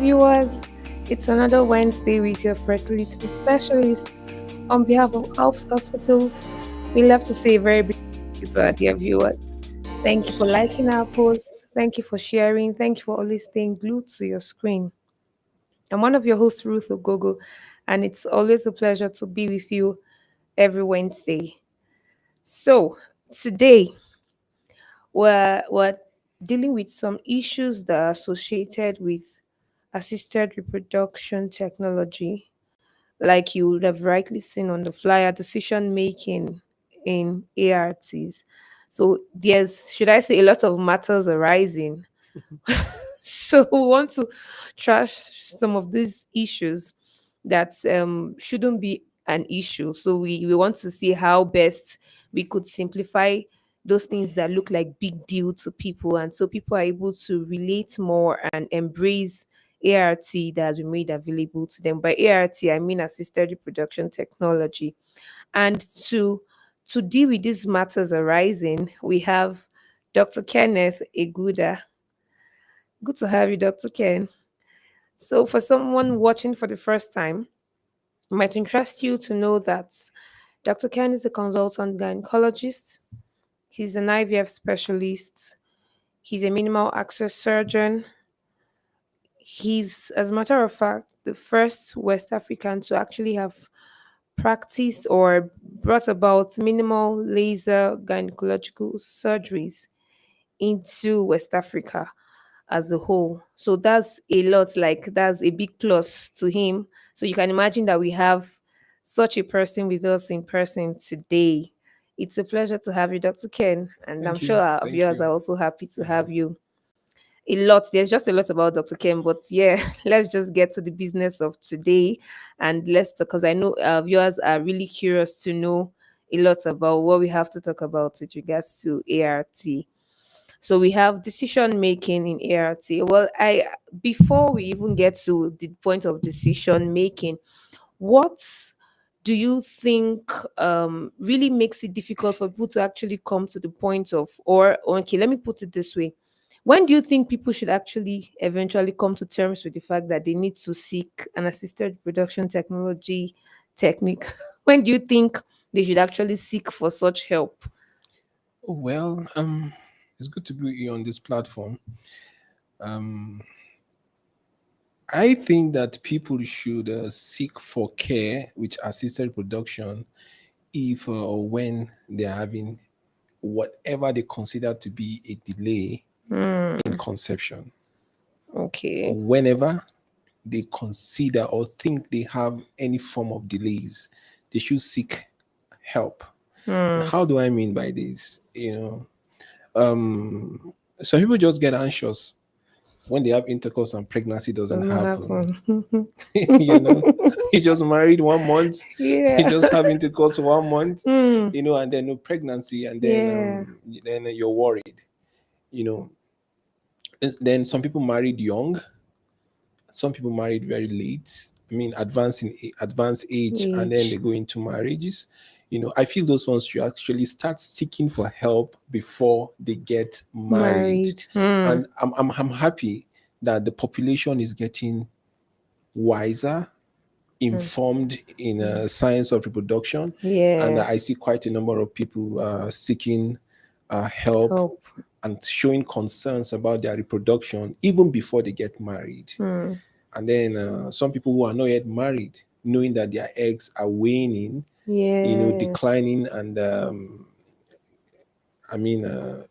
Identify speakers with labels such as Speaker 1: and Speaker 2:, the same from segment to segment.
Speaker 1: viewers. It's another Wednesday with your fertility specialist. On behalf of Alps Hospitals, we love to say a very big thank you to our dear viewers. Thank you for liking our posts. Thank you for sharing. Thank you for always staying glued to your screen. I'm one of your hosts, Ruth Ogogo, and it's always a pleasure to be with you every Wednesday. So, today we're dealing with some issues that are associated with assisted reproduction technology, like you would have rightly seen on the flyer, decision making in ARTs. So there's, should I say, a lot of matters arising. So we want to trash some of these issues that shouldn't be an issue. So we want to see how best we could simplify those things that look like big deal to people, and so people are able to relate more and embrace ART that has been made available to them. By ART, I mean assisted reproduction technology. And to deal with these matters arising, we have Dr. Kenneth Eguda. Good to have you, Dr. Ken. So, for someone watching for the first time, it might interest you to know that Dr. Ken is a consultant gynecologist, he's an IVF specialist, he's a minimal access surgeon. He's, as a matter of fact, the first West African to actually have practiced or brought about minimal laser gynecological surgeries into West Africa as a whole. So that's a lot, like that's a big plus to him. So you can imagine that we have such a person with us in person today. It's a pleasure to have you, Dr. Ken, and I'm
Speaker 2: Thank
Speaker 1: sure
Speaker 2: you.
Speaker 1: our
Speaker 2: Thank
Speaker 1: viewers
Speaker 2: you.
Speaker 1: are also happy to
Speaker 2: Yeah.
Speaker 1: have you. A lot, there's just a lot about Dr. Ken, but yeah, let's just get to the business of today and let's talk, because I know our viewers are really curious to know a lot about what we have to talk about with regards to ART. So we have decision making in ART. Well, I before we even get to the point of decision making, what do you think really makes it difficult for people to actually come to the point of, or okay, let me put it this way. When do you think people should actually eventually come to terms with the fact that they need to seek an assisted reproduction technology technique? When do you think they should actually seek for such help?
Speaker 2: Oh, well, it's good to be here on this platform. Um, I think that people should seek for care with assisted reproduction if or when they're having whatever they consider to be a delay in conception.
Speaker 1: Okay.
Speaker 2: Whenever they consider or think they have any form of delays, they should seek help. And how do I mean by this? Some people just get anxious when they have intercourse and pregnancy doesn't
Speaker 1: Does not
Speaker 2: happen.
Speaker 1: happen.
Speaker 2: you know, you just married 1 month, you
Speaker 1: Yeah.
Speaker 2: just have intercourse 1 month,
Speaker 1: Mm,
Speaker 2: and then no pregnancy, and
Speaker 1: yeah.
Speaker 2: then you're worried. You know, and then some people married young, some people married very late. I mean, advanced age, and then they
Speaker 1: Age.
Speaker 2: go into marriages. I feel those ones should actually start seeking for help before they get married.
Speaker 1: Married. Mm.
Speaker 2: And I'm happy that the population is getting wiser,
Speaker 1: Mm.
Speaker 2: informed in science of reproduction, and
Speaker 1: Yeah.
Speaker 2: I see quite a number of people seeking help
Speaker 1: Help.
Speaker 2: and showing concerns about their reproduction even before they get married.
Speaker 1: Mm.
Speaker 2: And then some people who are not yet married, knowing that their eggs are waning,
Speaker 1: Yeah.
Speaker 2: declining, and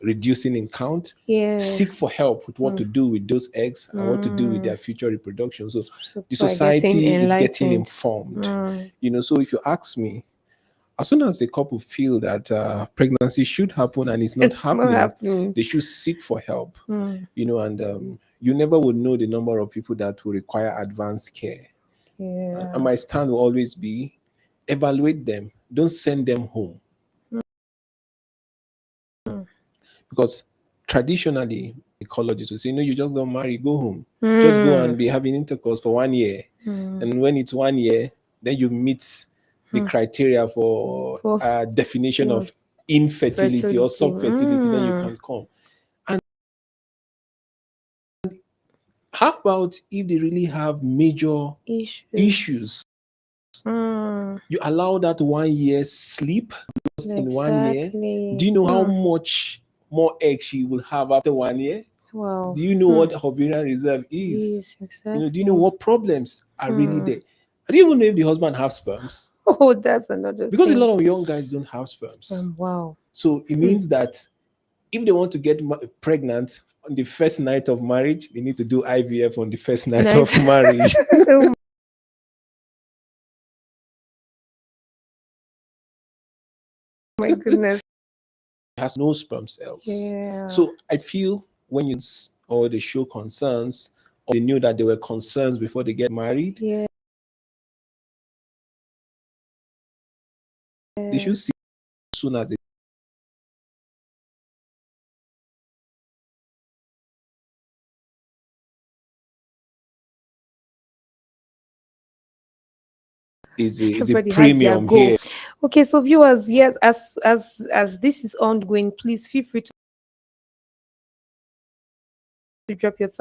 Speaker 2: reducing in count,
Speaker 1: Yeah.
Speaker 2: seek for help with what to do with those eggs and what to do with
Speaker 1: Mm.
Speaker 2: their future reproduction. So
Speaker 1: So
Speaker 2: the
Speaker 1: people are getting
Speaker 2: society is getting
Speaker 1: enlightened.
Speaker 2: informed.
Speaker 1: Mm.
Speaker 2: So if you ask me, as soon as a couple feel that pregnancy should happen and it's not
Speaker 1: It's not
Speaker 2: happening,
Speaker 1: happening.
Speaker 2: they should seek for help.
Speaker 1: Mm.
Speaker 2: And you never would know the number of people that will require advanced care. And
Speaker 1: Yeah.
Speaker 2: my stand will always be evaluate them, don't send them home. Because traditionally, ecologists will say, no, you just don't marry, go home. Just go
Speaker 1: Mm.
Speaker 2: and be having intercourse for 1 year.
Speaker 1: Mm.
Speaker 2: And when it's 1 year, then you meet the
Speaker 1: Mm.
Speaker 2: criteria for
Speaker 1: For
Speaker 2: definition
Speaker 1: yeah,
Speaker 2: of infertility or
Speaker 1: fertility.
Speaker 2: subfertility, then you
Speaker 1: Mm.
Speaker 2: can come. And How about if they really have major
Speaker 1: Issues.
Speaker 2: issues?
Speaker 1: Hmm.
Speaker 2: You allow that 1 year sleep in 1 year. Do
Speaker 1: Exactly.
Speaker 2: you know how
Speaker 1: Hmm.
Speaker 2: much more eggs she will have after 1 year?
Speaker 1: Wow.
Speaker 2: Do you know
Speaker 1: Hmm.
Speaker 2: what ovarian reserve is?
Speaker 1: Yes,
Speaker 2: Do you know
Speaker 1: exactly.
Speaker 2: what problems are really
Speaker 1: Hmm.
Speaker 2: there? I don't even know if the husband has sperms,
Speaker 1: Oh, that's another
Speaker 2: because a
Speaker 1: thing.
Speaker 2: lot of young guys don't have sperms.
Speaker 1: Wow.
Speaker 2: So it
Speaker 1: Hmm.
Speaker 2: means that if they want to get pregnant on the first night of marriage, they need to do IVF on the first night
Speaker 1: Nice.
Speaker 2: of marriage.
Speaker 1: Oh my goodness.
Speaker 2: Has no sperm cells.
Speaker 1: Yeah.
Speaker 2: So I feel when you or they show concerns, or they knew that there were concerns before they get married,
Speaker 1: Yes.
Speaker 2: they should see as soon as it is a
Speaker 1: Everybody has their
Speaker 2: premium
Speaker 1: goal.
Speaker 2: here.
Speaker 1: Okay, so viewers, yes, as this is ongoing, please feel free to drop your thoughts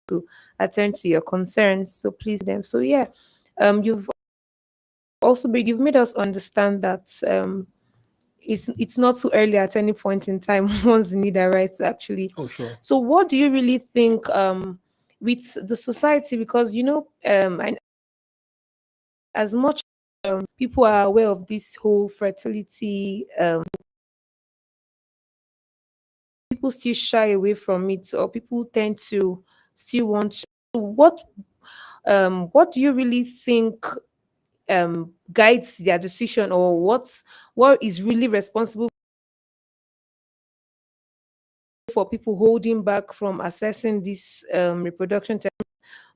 Speaker 1: to attend to your concerns. So please them. So yeah, you've also made you've made us understand that it's not too early at any point in time once the need arises actually.
Speaker 2: Oh, sure.
Speaker 1: So what do you really think with the society? Because and as much people are aware of this whole fertility, people still shy away from it, or people tend to still want to. What do you really think guides their decision, or what is really responsible for people holding back from assessing this reproduction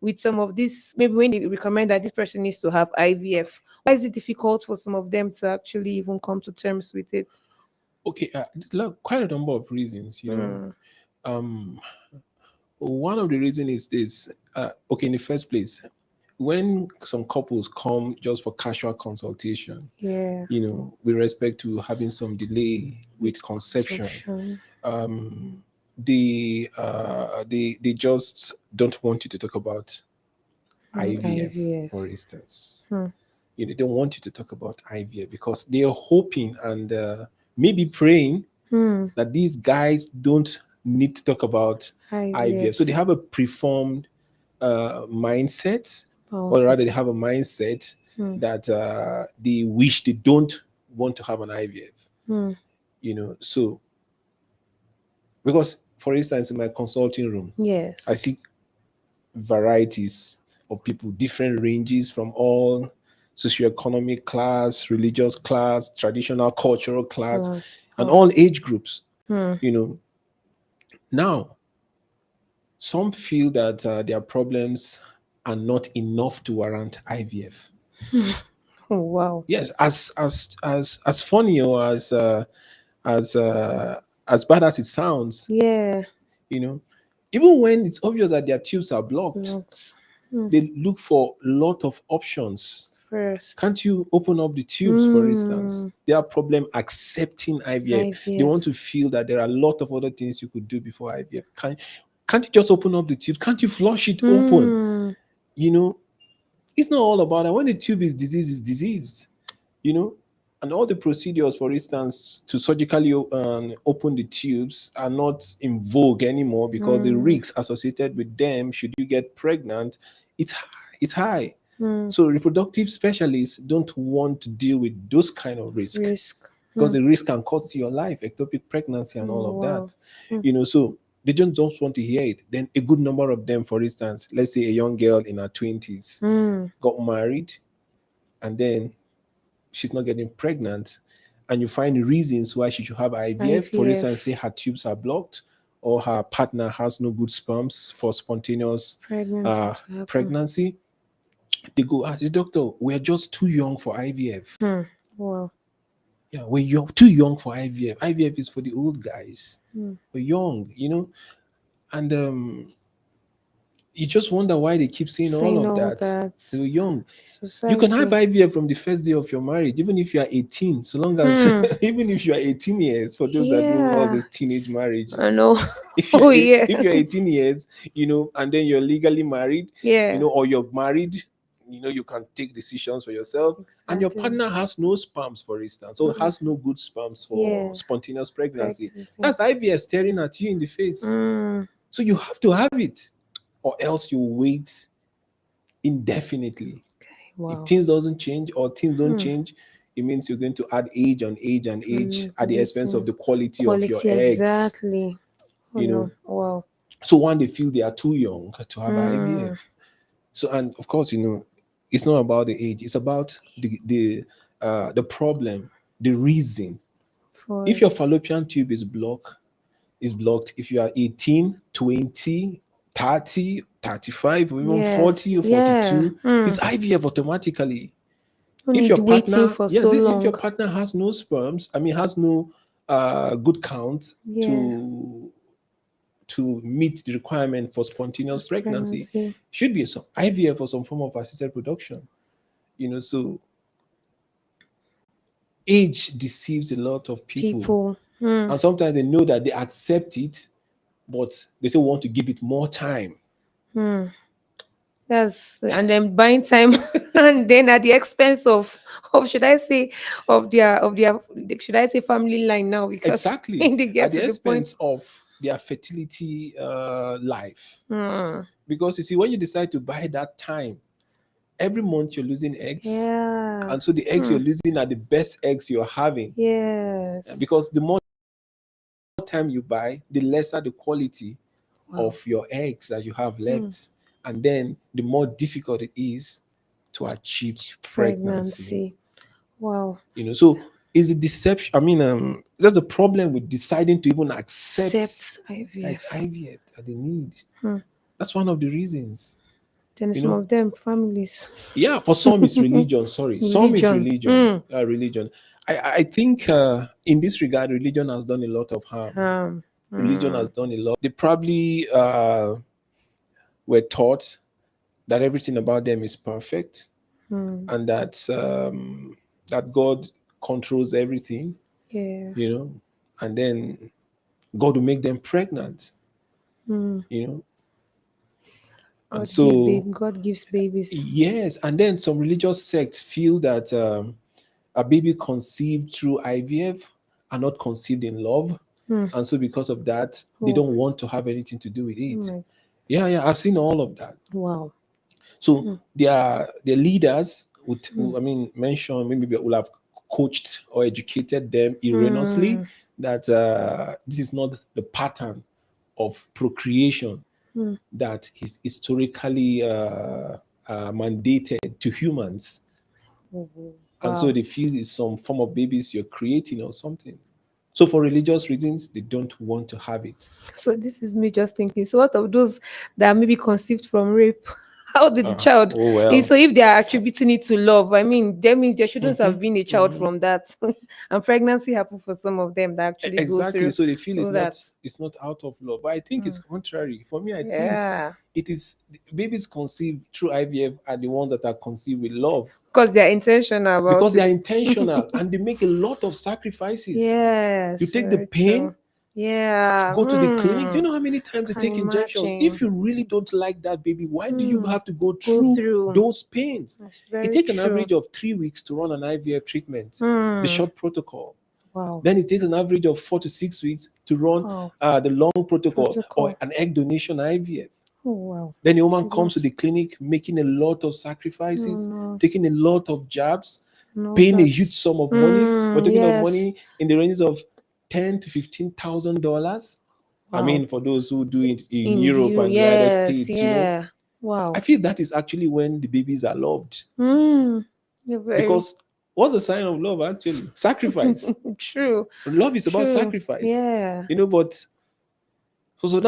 Speaker 1: with some of this? Maybe when they recommend that this person needs to have IVF, why is it difficult for some of them to actually even come to terms with it?
Speaker 2: Okay, look, quite a number of reasons.
Speaker 1: Hmm.
Speaker 2: Um, one of the reasons is this. Okay, in the first place, when some couples come just for casual consultation,
Speaker 1: Yeah,
Speaker 2: with respect to having some delay with
Speaker 1: with
Speaker 2: conception,
Speaker 1: consumption.
Speaker 2: they just don't want you to talk about IVF,
Speaker 1: IVF.
Speaker 2: for instance.
Speaker 1: Hmm.
Speaker 2: They don't want you to talk about IVF because they are hoping and maybe praying
Speaker 1: Hmm.
Speaker 2: that these guys don't need to talk about IVF. So they
Speaker 1: IVF.
Speaker 2: have a preformed mindset, or rather, they
Speaker 1: Bountiful.
Speaker 2: have a mindset
Speaker 1: Hmm.
Speaker 2: that they wish they don't want to have an IVF.
Speaker 1: Hmm.
Speaker 2: So because, for instance, in my consulting room, I
Speaker 1: Yes.
Speaker 2: see varieties of people, different ranges from all socioeconomic class, religious class, traditional cultural class,
Speaker 1: Plus.
Speaker 2: and
Speaker 1: Wow.
Speaker 2: all age groups.
Speaker 1: Hmm.
Speaker 2: You know, now some feel that their problems are not enough to warrant IVF.
Speaker 1: Oh, wow.
Speaker 2: Yes, as funny or as uh, as bad as it sounds,
Speaker 1: Yeah.
Speaker 2: you know, even when it's obvious that their tubes are blocked,
Speaker 1: Looks. Hmm.
Speaker 2: they look for a lot of options.
Speaker 1: First.
Speaker 2: Can't you open up the tubes, for instance?
Speaker 1: Hmm.
Speaker 2: They have problem accepting IVF. They want
Speaker 1: IVF.
Speaker 2: to feel that there are a lot of other things you could do before IVF. Can't you just open up the tubes? Can't you flush it open?
Speaker 1: Hmm.
Speaker 2: You know, it's not all about that. When the tube is diseased, it's diseased. You know, and all the procedures, for instance, to surgically open the tubes are not in vogue anymore because the
Speaker 1: Hmm.
Speaker 2: risks associated with them, should you get pregnant, it's high. It's high.
Speaker 1: Hmm.
Speaker 2: So reproductive specialists don't want to deal with those kind of risk
Speaker 1: Risk.
Speaker 2: because
Speaker 1: Hmm.
Speaker 2: the risk can cost you your life, ectopic pregnancy and all
Speaker 1: Oh,
Speaker 2: of
Speaker 1: wow.
Speaker 2: that.
Speaker 1: Hmm.
Speaker 2: So they just don't want to hear it. Then a good number of them, for instance, let's say a young girl in her 20s
Speaker 1: Hmm.
Speaker 2: got married and then she's not getting pregnant, and you find reasons why she should have IVF. For instance, say
Speaker 1: IVF.
Speaker 2: her tubes are blocked or her partner has no good sperms for spontaneous
Speaker 1: Pregnancy to happen.
Speaker 2: pregnancy. They go, the doctor, we're just too young for IVF.
Speaker 1: Hmm. Wow.
Speaker 2: Yeah, we're too young for IVF. IVF is for the old guys.
Speaker 1: Hmm.
Speaker 2: We're young, and You just wonder why they keep saying all
Speaker 1: Saying
Speaker 2: of
Speaker 1: all
Speaker 2: that.
Speaker 1: that.
Speaker 2: You're young. You can have
Speaker 1: Society.
Speaker 2: IVF from the first day of your marriage, even if you are 18, so long as
Speaker 1: Hmm.
Speaker 2: even if you are 18 years, for those that do all the
Speaker 1: Yeah.
Speaker 2: teenage
Speaker 1: I
Speaker 2: marriages.
Speaker 1: know.
Speaker 2: If
Speaker 1: Oh
Speaker 2: you're
Speaker 1: yeah.
Speaker 2: if you're 18 years, and then you're legally married,
Speaker 1: Yeah.
Speaker 2: or you're married, you can take decisions for yourself, and your
Speaker 1: Exactly.
Speaker 2: partner has no sperms, for instance, or
Speaker 1: Mm.
Speaker 2: has no good sperms for
Speaker 1: Yeah.
Speaker 2: spontaneous pregnancy.
Speaker 1: Pregnancy.
Speaker 2: That's IVF staring at you in the face.
Speaker 1: Mm.
Speaker 2: So you have to have it, or else you wait indefinitely. If
Speaker 1: Wow.
Speaker 2: things doesn't change or things don't
Speaker 1: Hmm.
Speaker 2: change, it means you're going to add age on age and age
Speaker 1: Mm,
Speaker 2: at the expense of
Speaker 1: waiting.
Speaker 2: the quality of your
Speaker 1: Quality
Speaker 2: eggs.
Speaker 1: exactly. Oh
Speaker 2: You know,
Speaker 1: no. Wow.
Speaker 2: so one, they feel they are too young to have
Speaker 1: Hmm.
Speaker 2: IVF. So, and of course, it's not about the age; it's about the problem, the reason.
Speaker 1: For
Speaker 2: If your fallopian tube is blocked. If you are 18, 20, 30, 35, or even
Speaker 1: yes.
Speaker 2: 40 or
Speaker 1: Yeah.
Speaker 2: 42,
Speaker 1: Hmm.
Speaker 2: it's IVF automatically.
Speaker 1: No
Speaker 2: If
Speaker 1: need
Speaker 2: your
Speaker 1: waiting
Speaker 2: partner,
Speaker 1: for so
Speaker 2: yes, if your
Speaker 1: long.
Speaker 2: partner has no sperms, I mean, has no good count
Speaker 1: Yeah.
Speaker 2: to meet the requirement for spontaneous
Speaker 1: This
Speaker 2: pregnancy,
Speaker 1: pregnancy.
Speaker 2: should be some IVF or some form of assisted reproduction. So age deceives a lot of people,
Speaker 1: People. Hmm.
Speaker 2: and sometimes they know that they accept it, but they still want to give it more time.
Speaker 1: Hmm. That's and then buying time and then at the expense of should I say of their should I say family line now because
Speaker 2: Exactly,
Speaker 1: when they get
Speaker 2: at the
Speaker 1: to the
Speaker 2: expense
Speaker 1: point.
Speaker 2: of their fertility life.
Speaker 1: Hmm.
Speaker 2: Because you see, when you decide to buy that time, every month you're losing eggs,
Speaker 1: Yeah.
Speaker 2: and so the eggs
Speaker 1: Hmm.
Speaker 2: you're losing are the best eggs you're having.
Speaker 1: Yes.
Speaker 2: Because the more time you buy, the lesser the quality
Speaker 1: Wow.
Speaker 2: of your eggs that you have
Speaker 1: Hmm.
Speaker 2: left, and then the more difficult it is to achieve pregnancy.
Speaker 1: Pregnancy. Wow.
Speaker 2: So is a deception. I mean, that's the problem with deciding to even accept
Speaker 1: Except
Speaker 2: that it's
Speaker 1: IVF.
Speaker 2: IVF that they need.
Speaker 1: Hmm.
Speaker 2: That's one of the reasons.
Speaker 1: Then
Speaker 2: You
Speaker 1: some
Speaker 2: know,
Speaker 1: of them families.
Speaker 2: yeah, for some it's religion. Sorry, some is
Speaker 1: Religion.
Speaker 2: religion.
Speaker 1: Hmm.
Speaker 2: Religion. I think in this regard, religion has done a lot of harm. Religion
Speaker 1: Hmm.
Speaker 2: has done a lot. They probably were taught that everything about them is perfect,
Speaker 1: Hmm.
Speaker 2: and that God controls everything.
Speaker 1: Yeah.
Speaker 2: You know, and then God will make them pregnant.
Speaker 1: Hmm.
Speaker 2: You know, and
Speaker 1: God give
Speaker 2: so
Speaker 1: baby. God gives babies.
Speaker 2: yes, and then some religious sects feel that a baby conceived through IVF are not conceived in love.
Speaker 1: Hmm.
Speaker 2: And so because of that, they
Speaker 1: Oh,
Speaker 2: don't want to have anything to do with
Speaker 1: oh
Speaker 2: it.
Speaker 1: my.
Speaker 2: Yeah, yeah, I've seen all of that.
Speaker 1: Wow.
Speaker 2: So
Speaker 1: Hmm.
Speaker 2: their leaders would,
Speaker 1: Hmm.
Speaker 2: I mean, mention, maybe they will have coached or educated them erroneously
Speaker 1: Hmm.
Speaker 2: that this is not the pattern of procreation
Speaker 1: Hmm.
Speaker 2: that is historically mandated to humans.
Speaker 1: Oh, oh,
Speaker 2: And so
Speaker 1: wow.
Speaker 2: they feel it's some form of babies you're creating or something. So for religious reasons, they don't want to have it.
Speaker 1: So this is me just thinking. So what of those that may be conceived from rape? How did the child?
Speaker 2: Oh well.
Speaker 1: So if they are attributing it to love, I mean, that means there shouldn't
Speaker 2: Hmm.
Speaker 1: have been a child
Speaker 2: Hmm.
Speaker 1: from that. And pregnancy happened for some of them that actually go
Speaker 2: Exactly.
Speaker 1: through
Speaker 2: So they feel
Speaker 1: through that.
Speaker 2: it's not out of love. But I think it's contrary. For me, I think
Speaker 1: Yeah,
Speaker 2: it is babies conceived through IVF are the ones that are conceived with love
Speaker 1: because they're intentional
Speaker 2: because
Speaker 1: about
Speaker 2: they are
Speaker 1: it.
Speaker 2: intentional and they make a lot of sacrifices. You
Speaker 1: Yes,
Speaker 2: take the
Speaker 1: very
Speaker 2: pain
Speaker 1: true. Yeah.
Speaker 2: go to the clinic. Do
Speaker 1: Hmm.
Speaker 2: you know how many times they
Speaker 1: Can
Speaker 2: take injection? If
Speaker 1: imagine.
Speaker 2: you really don't like that baby, why do you
Speaker 1: Hmm.
Speaker 2: have to go
Speaker 1: Go
Speaker 2: through
Speaker 1: through.
Speaker 2: those pains?
Speaker 1: That's
Speaker 2: It
Speaker 1: very
Speaker 2: takes an
Speaker 1: true.
Speaker 2: average of 3 weeks to run an IVF treatment, the
Speaker 1: Hmm.
Speaker 2: short protocol.
Speaker 1: Wow.
Speaker 2: Then it takes an average of 4 to 6 weeks to run
Speaker 1: Wow.
Speaker 2: the long protocol or
Speaker 1: Protocol.
Speaker 2: an egg donation IVF.
Speaker 1: Oh wow.
Speaker 2: Then the
Speaker 1: It's
Speaker 2: woman
Speaker 1: a
Speaker 2: comes to
Speaker 1: lot.
Speaker 2: the clinic making a lot of
Speaker 1: No,
Speaker 2: sacrifices,
Speaker 1: no,
Speaker 2: taking a lot of jabs,
Speaker 1: no,
Speaker 2: paying a
Speaker 1: that.
Speaker 2: huge sum of money. We're talking of
Speaker 1: Yes.
Speaker 2: money in the ranges of $10,000 to $15,000. I
Speaker 1: Wow.
Speaker 2: mean, for those who do it in
Speaker 1: In
Speaker 2: Europe
Speaker 1: view.
Speaker 2: and the United
Speaker 1: Yes.
Speaker 2: States,
Speaker 1: Yeah.
Speaker 2: I
Speaker 1: Wow.
Speaker 2: feel that is actually when the babies are loved.
Speaker 1: Hmm. You're very
Speaker 2: Because what's the sign of love actually? Sacrifice.
Speaker 1: true.
Speaker 2: Love is about
Speaker 1: True.
Speaker 2: sacrifice.
Speaker 1: Yeah.
Speaker 2: But so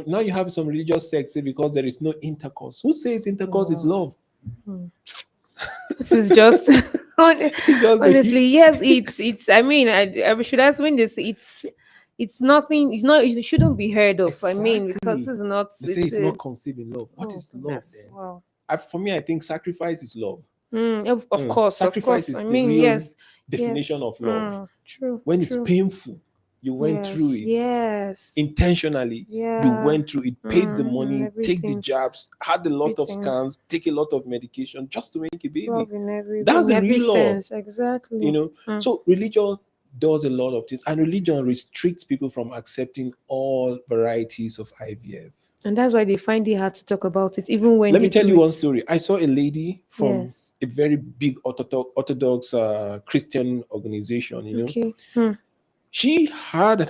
Speaker 2: now you have some religious sects say because there is no intercourse. Who says intercourse is
Speaker 1: Wow.
Speaker 2: love?
Speaker 1: Hmm. This is just hon-
Speaker 2: It's just
Speaker 1: honestly, yes, it's I mean, I should ask when this it's it's nothing. It's not. It shouldn't be heard of. I mean, because
Speaker 2: Exactly.
Speaker 1: it's not.
Speaker 2: They say
Speaker 1: It's
Speaker 2: it's
Speaker 1: a.
Speaker 2: not conceived in love. What
Speaker 1: Oh
Speaker 2: is love
Speaker 1: goodness!
Speaker 2: then?
Speaker 1: Wow.
Speaker 2: For me, I think sacrifice is love.
Speaker 1: Of course, of
Speaker 2: Sacrifice
Speaker 1: course.
Speaker 2: is
Speaker 1: I
Speaker 2: the
Speaker 1: mean,
Speaker 2: real
Speaker 1: yes,
Speaker 2: definition
Speaker 1: yes.
Speaker 2: of love.
Speaker 1: True,
Speaker 2: When it's
Speaker 1: true.
Speaker 2: painful, you went through
Speaker 1: Yes,
Speaker 2: it
Speaker 1: yes.
Speaker 2: intentionally. You
Speaker 1: Yeah.
Speaker 2: went through it, paid the money, take the
Speaker 1: Everything,
Speaker 2: jabs, had a lot of
Speaker 1: everything.
Speaker 2: scans, take a lot of medication just to make a baby.
Speaker 1: Love in every
Speaker 2: That's the real love,
Speaker 1: sense. Exactly.
Speaker 2: you know.
Speaker 1: Mm.
Speaker 2: So religion does a lot of things, and religion restricts people from accepting all varieties of IVF.
Speaker 1: And that's why they find it hard to talk about it, even when
Speaker 2: Let
Speaker 1: they
Speaker 2: me tell
Speaker 1: do
Speaker 2: you one
Speaker 1: it.
Speaker 2: story. I saw a lady from
Speaker 1: Yes.
Speaker 2: a very big Orthodox Christian organization.
Speaker 1: Okay.
Speaker 2: She had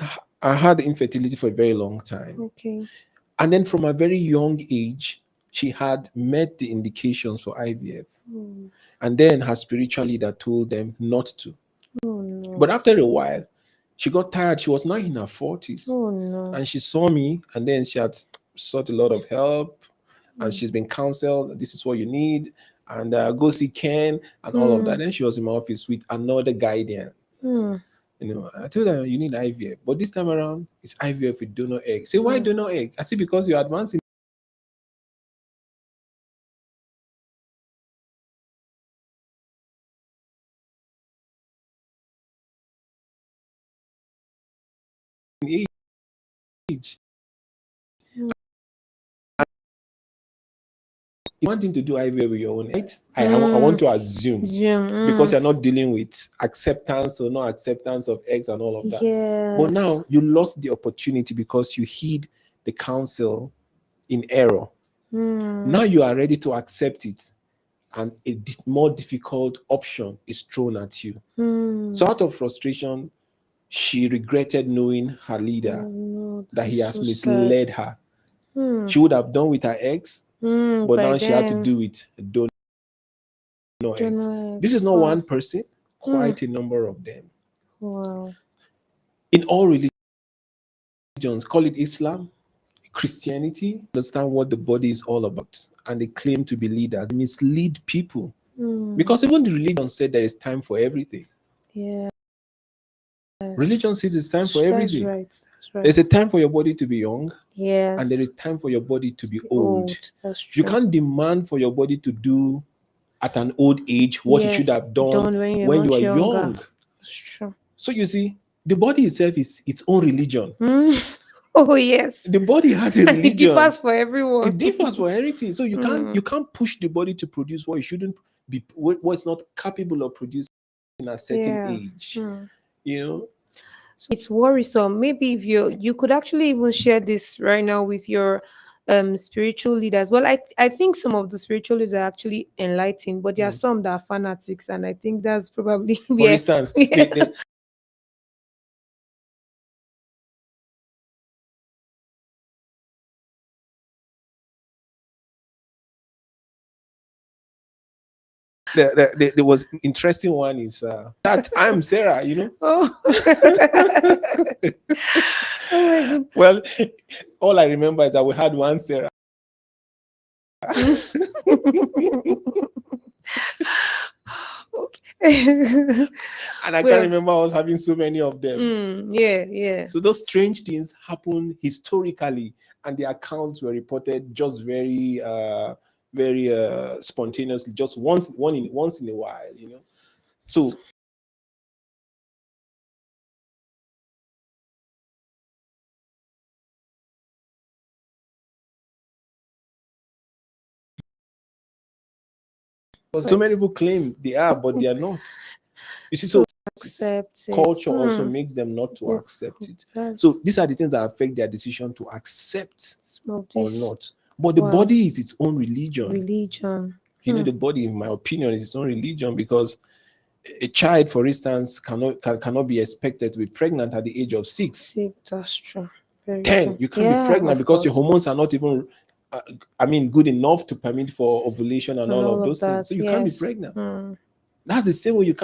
Speaker 2: infertility for a very long time,
Speaker 1: Okay.
Speaker 2: and then from a very young age, she had met the indications for IVF,
Speaker 1: Oh,
Speaker 2: and then her spiritual leader told them not to.
Speaker 1: oh no.
Speaker 2: But after a while, she got tired. She was now in her 40s,
Speaker 1: Oh no.
Speaker 2: and she saw me, and then she had sought a lot of help, and
Speaker 1: Mm.
Speaker 2: she's been counseled. This is what you need, and go see Ken and all of that.
Speaker 1: Mm.
Speaker 2: Then she was in my office with another guardian.
Speaker 1: Mm.
Speaker 2: I told her you need IVF, but this time around it's IVF with donor egg. Say why
Speaker 1: Mm.
Speaker 2: donor egg? I say because you're advancing in age.
Speaker 1: Mm.
Speaker 2: You wanting to do IVF with your own egg? I
Speaker 1: Mm.
Speaker 2: want to assume
Speaker 1: Jim.
Speaker 2: because you're not dealing with acceptance or no acceptance of eggs and all of that. But
Speaker 1: Yes.
Speaker 2: now you lost the opportunity because you heed the counsel in error.
Speaker 1: Mm.
Speaker 2: Now you are ready to accept it, and a more difficult option is thrown at you. So,
Speaker 1: Mm.
Speaker 2: out of frustration, she regretted knowing her leader
Speaker 1: Oh no,
Speaker 2: that he
Speaker 1: that's
Speaker 2: has
Speaker 1: so sad.
Speaker 2: misled her.
Speaker 1: Mm.
Speaker 2: She would have done with her ex, but
Speaker 1: By
Speaker 2: now she had to
Speaker 1: then,
Speaker 2: do with donor
Speaker 1: don't
Speaker 2: eggs.
Speaker 1: know
Speaker 2: This is
Speaker 1: eggs.
Speaker 2: not
Speaker 1: Wow.
Speaker 2: one person,
Speaker 1: Mm.
Speaker 2: quite a number of them.
Speaker 1: Wow.
Speaker 2: In all religions, call it Islam, Christianity, understand what the body is all about, and they claim to be leaders, they mislead people.
Speaker 1: Mm.
Speaker 2: Because even the religion said there is time for everything.
Speaker 1: Yes.
Speaker 2: Religion says it's time for
Speaker 1: That's
Speaker 2: everything.
Speaker 1: right. That's right.
Speaker 2: There's a time for your body to be young, and
Speaker 1: Yes.
Speaker 2: there is time for your body to
Speaker 1: To
Speaker 2: be
Speaker 1: be
Speaker 2: old.
Speaker 1: old. That's
Speaker 2: You
Speaker 1: true.
Speaker 2: can't demand for your body to do at an old age what it should
Speaker 1: Yes.
Speaker 2: have done
Speaker 1: Done when you're
Speaker 2: when you are
Speaker 1: much younger.
Speaker 2: young.
Speaker 1: That's true.
Speaker 2: So you see, the body itself is its own religion.
Speaker 1: Mm. Oh yes.
Speaker 2: The body has a
Speaker 1: And it
Speaker 2: religion.
Speaker 1: differs for everyone.
Speaker 2: It differs for everything. So you can't
Speaker 1: Mm.
Speaker 2: you can't push the body to produce what it shouldn't be, what it's not capable of producing at a certain
Speaker 1: Yeah.
Speaker 2: age.
Speaker 1: Mm.
Speaker 2: You know,
Speaker 1: So it's worrisome. Maybe if you could actually even share this right now with your spiritual leaders. Well, I think some of the spiritual leaders are actually enlightened, but there are
Speaker 2: mm.
Speaker 1: some that are fanatics, and I think that's probably
Speaker 2: For
Speaker 1: where
Speaker 2: instance,
Speaker 1: yeah.
Speaker 2: there was interesting one is that I'm Sarah.
Speaker 1: Oh. Oh my god.
Speaker 2: Well, all I remember is that we had one Sarah.
Speaker 1: Okay.
Speaker 2: And I can't
Speaker 1: Well,
Speaker 2: remember us having so many of them.
Speaker 1: yeah, yeah.
Speaker 2: So those strange things happen historically, and the accounts were reported just very spontaneously, just once in a while. So so
Speaker 1: Right.
Speaker 2: many people claim they are, but they are not. You see,
Speaker 1: So
Speaker 2: so
Speaker 1: accept it.
Speaker 2: culture also makes them not to
Speaker 1: Oh,
Speaker 2: accept it.
Speaker 1: that's
Speaker 2: So these are the things that affect their decision to accept
Speaker 1: some of
Speaker 2: or
Speaker 1: this.
Speaker 2: not. But the
Speaker 1: Wow.
Speaker 2: body is its own religion.
Speaker 1: Religion.
Speaker 2: The body, in my opinion, is its own religion because a child, for instance, cannot be expected to be pregnant at the age of 6.
Speaker 1: See, that's true. Very
Speaker 2: 10,
Speaker 1: true.
Speaker 2: you can't be
Speaker 1: Yeah,
Speaker 2: pregnant
Speaker 1: of
Speaker 2: because your
Speaker 1: course.
Speaker 2: hormones are not even, uh, good enough to permit for ovulation and
Speaker 1: And
Speaker 2: all of
Speaker 1: all of
Speaker 2: those things. So
Speaker 1: that.
Speaker 2: you can't be
Speaker 1: Yes.
Speaker 2: pregnant.
Speaker 1: Hmm.
Speaker 2: That's the same way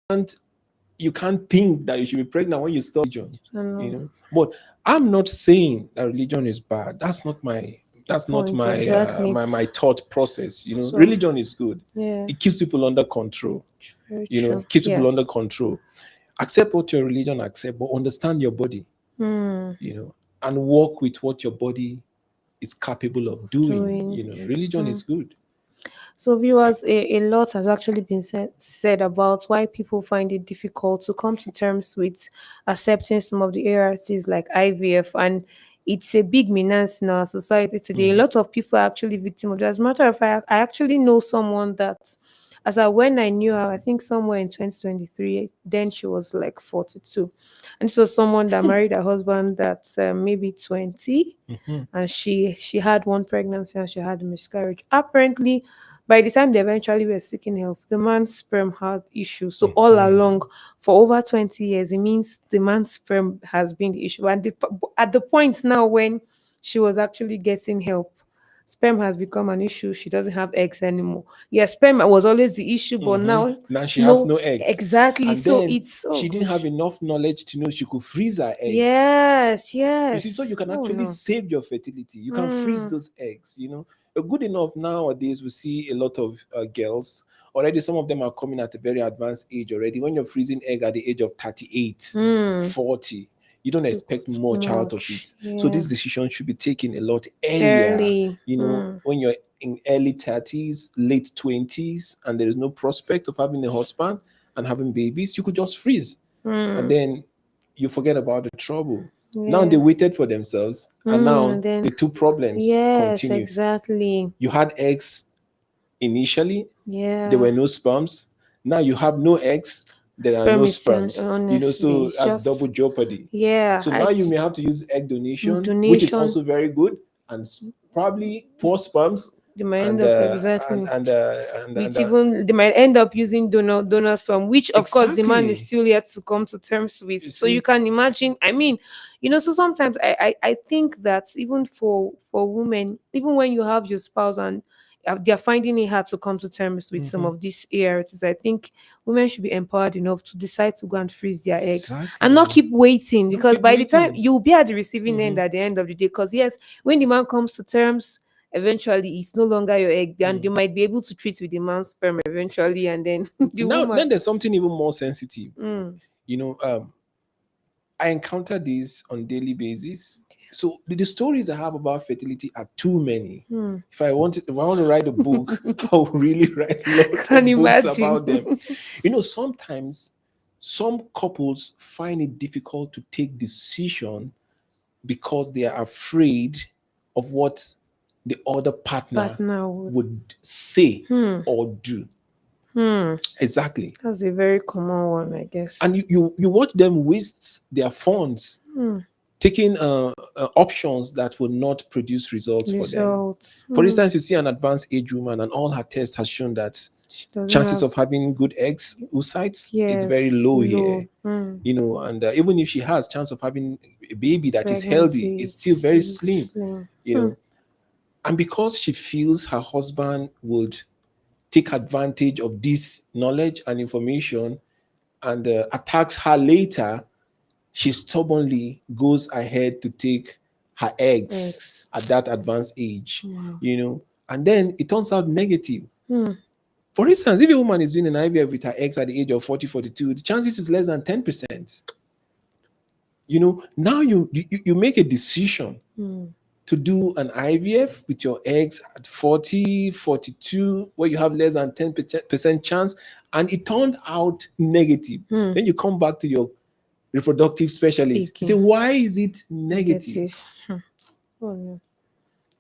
Speaker 2: can't you can't think that you should be pregnant when you start religion.
Speaker 1: I know.
Speaker 2: But I'm not saying that religion is bad. That's not my That's not
Speaker 1: Point
Speaker 2: my
Speaker 1: exactly.
Speaker 2: my thought process.
Speaker 1: So
Speaker 2: Religion is good.
Speaker 1: yeah,
Speaker 2: It keeps people under control.
Speaker 1: very true.
Speaker 2: Keeps people under
Speaker 1: Yes.
Speaker 2: control. Accept what your religion accept, but understand your body.
Speaker 1: Hmm.
Speaker 2: And work with what your body is capable of doing.
Speaker 1: Doing.
Speaker 2: Religion
Speaker 1: Hmm.
Speaker 2: is good.
Speaker 1: So, viewers, a lot has actually been said about why people find it difficult to come to terms with accepting some of the ARTs like IVF, and it's a big menace in our society today. A lot of people are actually victim of that. As a matter of fact, I actually know someone that, when I knew her, I think somewhere in 2023, then she was like 42, and so someone that married a husband that's maybe 20,
Speaker 2: Mhm.
Speaker 1: and she had one pregnancy and she had a miscarriage. Apparently, by the time they eventually were seeking help, the man's sperm had issues. So all along, for over 20 years, it means the man's sperm has been the issue. And at the point now when she was actually getting help, sperm has become an issue. She doesn't have eggs anymore. Yes, sperm was always the issue, but now
Speaker 2: Now she has
Speaker 1: no,
Speaker 2: no eggs.
Speaker 1: exactly.
Speaker 2: And
Speaker 1: So
Speaker 2: then
Speaker 1: it's, oh
Speaker 2: she didn't have
Speaker 1: gosh.
Speaker 2: enough knowledge to know she could freeze her eggs.
Speaker 1: Yes,
Speaker 2: You see, so
Speaker 1: yes.
Speaker 2: you can
Speaker 1: Oh
Speaker 2: actually
Speaker 1: no.
Speaker 2: save your fertility. You can freeze
Speaker 1: Hmm.
Speaker 2: those eggs. Good enough nowadays, we see a lot of girls. Already, some of them are coming at a very advanced age already. When you're freezing egg at the age of 38,
Speaker 1: Hmm.
Speaker 2: 40, you don't
Speaker 1: Too
Speaker 2: expect much out of
Speaker 1: much.
Speaker 2: it. So
Speaker 1: Yeah.
Speaker 2: this decision should be taken a lot earlier,
Speaker 1: Early. Hmm.
Speaker 2: when you're in early 30s, late 20s, and there is no prospect of having a husband and having babies, you could just freeze. And
Speaker 1: Hmm.
Speaker 2: then you forget about the trouble. Now they
Speaker 1: Yeah.
Speaker 2: waited for themselves, and
Speaker 1: Hmm.
Speaker 2: now
Speaker 1: And then
Speaker 2: the two problems
Speaker 1: yes,
Speaker 2: continue.
Speaker 1: exactly.
Speaker 2: You had eggs initially, there
Speaker 1: Yeah.
Speaker 2: were no sperms. Now you have no eggs, there are no
Speaker 1: Sperm is
Speaker 2: sperms.
Speaker 1: honestly,
Speaker 2: So
Speaker 1: it's
Speaker 2: as double
Speaker 1: just
Speaker 2: jeopardy.
Speaker 1: yeah.
Speaker 2: So now you may have to use egg donation, which is
Speaker 1: Donation.
Speaker 2: also very good, and probably poor sperms,
Speaker 1: They might end
Speaker 2: and
Speaker 1: up
Speaker 2: uh, and
Speaker 1: exactly
Speaker 2: and uh, and, and
Speaker 1: with
Speaker 2: uh,
Speaker 1: even they might end up using donor sperm, which of course the man is
Speaker 2: exactly.
Speaker 1: still yet to come to terms with.
Speaker 2: You
Speaker 1: So you
Speaker 2: see.
Speaker 1: can imagine. I mean, so sometimes I think that even for women, even when you have your spouse and they're finding it hard to come to terms with some
Speaker 2: Mhm.
Speaker 1: of these ARTs, I think women should be empowered enough to decide to go and freeze their eggs and not
Speaker 2: Exactly.
Speaker 1: keep waiting,
Speaker 2: Don't
Speaker 1: because
Speaker 2: keep
Speaker 1: by the time
Speaker 2: waiting.
Speaker 1: you'll be at the receiving end
Speaker 2: Mhm.
Speaker 1: at the end of the day, because yes, when the man comes to terms, eventually it's no longer your egg, and
Speaker 2: Mm.
Speaker 1: you might be able to treat with the man's sperm eventually, and then the
Speaker 2: Now,
Speaker 1: woman.
Speaker 2: then there's something even more sensitive.
Speaker 1: Mm.
Speaker 2: You know, I encounter this on daily basis. So the stories I have about fertility are too many.
Speaker 1: Hmm.
Speaker 2: If I want to write a book, I will really write a lot
Speaker 1: Can
Speaker 2: of books
Speaker 1: imagine.
Speaker 2: about them. Sometimes some couples find it difficult to take decision because they are afraid of what the other partner
Speaker 1: Partner would.
Speaker 2: would say
Speaker 1: Hmm.
Speaker 2: or do.
Speaker 1: Hmm.
Speaker 2: Exactly.
Speaker 1: That's a very common one, I guess.
Speaker 2: And you watch them waste their funds
Speaker 1: Hmm.
Speaker 2: taking options that will not produce results for them.
Speaker 1: Results.
Speaker 2: For
Speaker 1: Hmm.
Speaker 2: instance, you see an advanced age woman, and all her tests has shown that
Speaker 1: She doesn't
Speaker 2: chances
Speaker 1: have.
Speaker 2: of having good eggs oocytes, it's very
Speaker 1: Yes.
Speaker 2: low
Speaker 1: Low.
Speaker 2: here.
Speaker 1: Hmm.
Speaker 2: And even if she has chance of having a baby that is healthy,
Speaker 1: Pregnancy.
Speaker 2: it's still very
Speaker 1: It's
Speaker 2: slim.
Speaker 1: slim.
Speaker 2: You
Speaker 1: Hmm.
Speaker 2: know, and because she feels her husband would take advantage of this knowledge and information and attacks her later, she stubbornly goes ahead to take her eggs
Speaker 1: Eggs.
Speaker 2: at that advanced age,
Speaker 1: Wow.
Speaker 2: and then it turns out negative.
Speaker 1: Hmm.
Speaker 2: For instance, if a woman is doing an IVF with her eggs at the age of 40, 42, the chances is less than 10%. Now you make a decision
Speaker 1: Hmm.
Speaker 2: to do an IVF with your eggs at 40, 42, where you have less than 10% chance, and it turned out negative.
Speaker 1: Hmm.
Speaker 2: Then you come back to your reproductive specialist. You say,
Speaker 1: Speaking.
Speaker 2: why is it negative?
Speaker 1: Negative. Hmm. Oh no.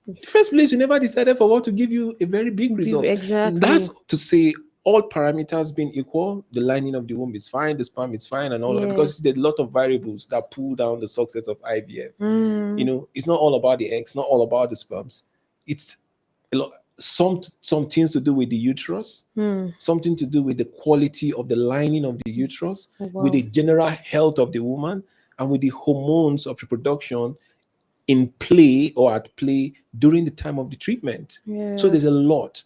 Speaker 2: In the first
Speaker 1: It's
Speaker 2: place, you never decided for what to give you a very big result. That's
Speaker 1: exactly.
Speaker 2: to say, all parameters being equal, the lining of the womb is fine, the sperm is fine, and all of that,
Speaker 1: Yeah.
Speaker 2: because there's a lot of variables that pull down the success of IVF.
Speaker 1: Mm.
Speaker 2: It's not all about the eggs, not all about the sperms. It's a lot, some things to do with the uterus,
Speaker 1: Mm.
Speaker 2: something to do with the quality of the lining of the uterus,
Speaker 1: Oh,
Speaker 2: with
Speaker 1: wow.
Speaker 2: the general health of the woman, and with the hormones of reproduction in play or at play during the time of the treatment. So
Speaker 1: Yeah.
Speaker 2: there's a lot.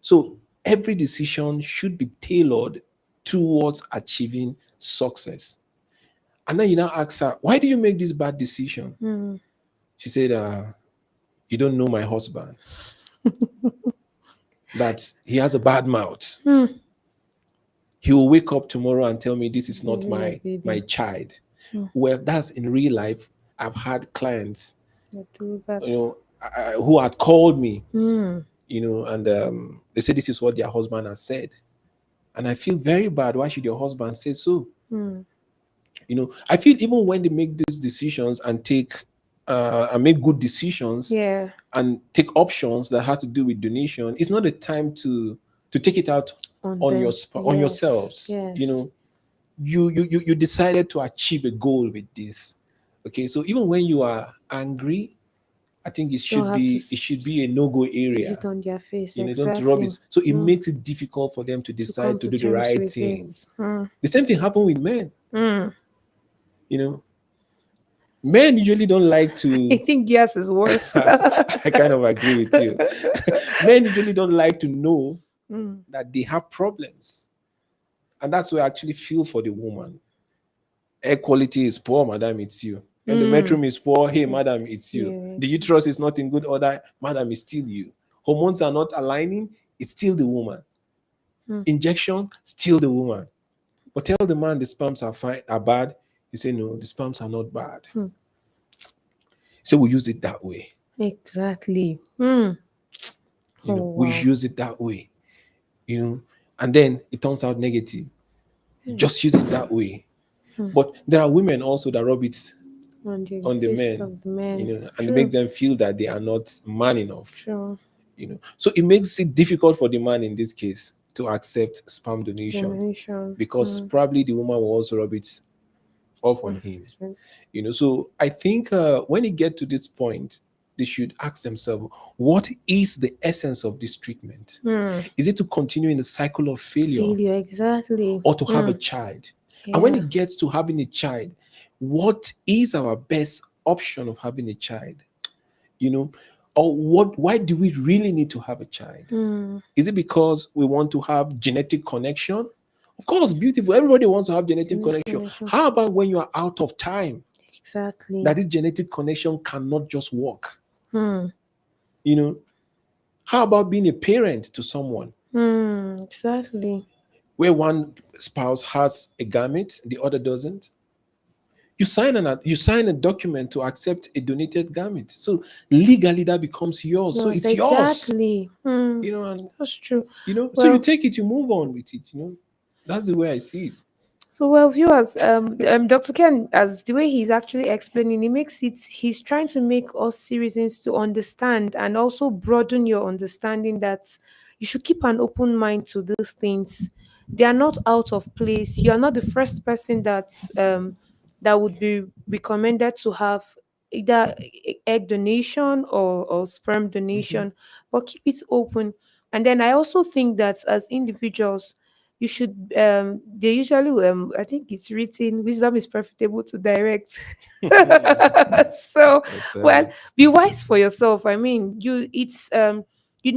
Speaker 2: So every decision should be tailored towards achieving success. And then you now ask her, why do you make this bad decision?
Speaker 1: Mm.
Speaker 2: She said, You don't know my husband, that he has a bad mouth.
Speaker 1: Hmm.
Speaker 2: He will wake up tomorrow and tell me this is not
Speaker 1: Baby, your
Speaker 2: my
Speaker 1: baby.
Speaker 2: child.
Speaker 1: Hmm.
Speaker 2: Well, that's in real life. I've had clients,
Speaker 1: You do that.
Speaker 2: who had called me,
Speaker 1: Hmm.
Speaker 2: and they say this is what their husband has said, and I feel very bad. Why should your husband say so?
Speaker 1: Hmm.
Speaker 2: I feel even when they make these decisions and make good decisions
Speaker 1: Yeah.
Speaker 2: and take options that have to do with donation, it's not a time to take it out
Speaker 1: On
Speaker 2: on
Speaker 1: them.
Speaker 2: on
Speaker 1: Yes.
Speaker 2: yourselves.
Speaker 1: Yes.
Speaker 2: You decided to achieve a goal with this. Okay, so even when you are angry, I think it
Speaker 1: Don't
Speaker 2: should
Speaker 1: have to
Speaker 2: be it should be a no-go
Speaker 1: use
Speaker 2: area.
Speaker 1: it on their face.
Speaker 2: Don't rub
Speaker 1: Exactly.
Speaker 2: it. So it
Speaker 1: Hmm.
Speaker 2: makes it difficult for them to
Speaker 1: To come
Speaker 2: decide to
Speaker 1: to
Speaker 2: do the
Speaker 1: terms
Speaker 2: right
Speaker 1: with
Speaker 2: thing.
Speaker 1: it. Hmm.
Speaker 2: The same thing happened with men.
Speaker 1: Hmm.
Speaker 2: You know, Men usually don't like
Speaker 1: I
Speaker 2: to.
Speaker 1: think yes is worse.
Speaker 2: I kind of agree with you. Men usually don't like to know
Speaker 1: Hmm.
Speaker 2: that they have problems, and that's where I actually feel for the woman. Air quality is poor, madam, it's you.
Speaker 1: Hmm.
Speaker 2: Endometrium is poor, hey, madam, it's you.
Speaker 1: Yeah.
Speaker 2: The uterus is not in good order, madam, it's still you. Hormones are not aligning, it's still the woman.
Speaker 1: Hmm.
Speaker 2: Injection, still the woman. But tell the man the sperms are fine, are bad. You say no, the sperms are not bad.
Speaker 1: Hmm.
Speaker 2: So we use it that way.
Speaker 1: Exactly. Hmm. Oh
Speaker 2: We
Speaker 1: wow.
Speaker 2: use it that way. you know, and then it turns out negative. You
Speaker 1: Hmm.
Speaker 2: just use it that way.
Speaker 1: Hmm.
Speaker 2: But there are women also that rub it
Speaker 1: On the
Speaker 2: on the
Speaker 1: face
Speaker 2: men,
Speaker 1: of the man.
Speaker 2: and it
Speaker 1: True.
Speaker 2: makes them feel that they are not man enough.
Speaker 1: True.
Speaker 2: So it makes it difficult for the man in this case to accept sperm donation
Speaker 1: Donation.
Speaker 2: because
Speaker 1: Hmm.
Speaker 2: probably the woman will also rub it off on
Speaker 1: On
Speaker 2: him.
Speaker 1: his friend.
Speaker 2: So I think when it get to this point, they should ask themselves, what is the essence of this treatment?
Speaker 1: Hmm.
Speaker 2: Is it to continue in the cycle of failure
Speaker 1: Failure. Exactly.
Speaker 2: or to have a
Speaker 1: Hmm.
Speaker 2: child? And when
Speaker 1: Yeah.
Speaker 2: it gets to having a child, what is our best option of having a child? You know, or why do we really need to have a child?
Speaker 1: Hmm.
Speaker 2: Is it because we want to have genetic connection? Of course, beautiful. Everybody wants to have genetic
Speaker 1: Genetic
Speaker 2: connection.
Speaker 1: connection.
Speaker 2: How about when you are out of time?
Speaker 1: Exactly.
Speaker 2: That this genetic connection cannot just work.
Speaker 1: Hmm.
Speaker 2: You know, how about being a parent to someone
Speaker 1: Hmm. Exactly.
Speaker 2: where one spouse has a gamete, the other doesn't? You sign a document to accept a donated gamete. So legally that becomes yours. So
Speaker 1: Yours.
Speaker 2: it's yours.
Speaker 1: Exactly. Hmm.
Speaker 2: And
Speaker 1: That's true.
Speaker 2: so you
Speaker 1: Well,
Speaker 2: take it, you move on with it. That's the way I see it.
Speaker 1: so, well, viewers, Dr. Ken, as the way he's actually explaining, he's trying to make us citizens to understand and also broaden your understanding that you should keep an open mind to these things. They are not out of place. You are not the first person that would be recommended to have either egg donation or sperm
Speaker 2: Mhm.
Speaker 1: donation, but keep it open. And then I also think that as individuals, you should they usually I think it's written wisdom is profitable to direct. So,
Speaker 2: Understand
Speaker 1: well,
Speaker 2: it.
Speaker 1: be wise for yourself. I mean, you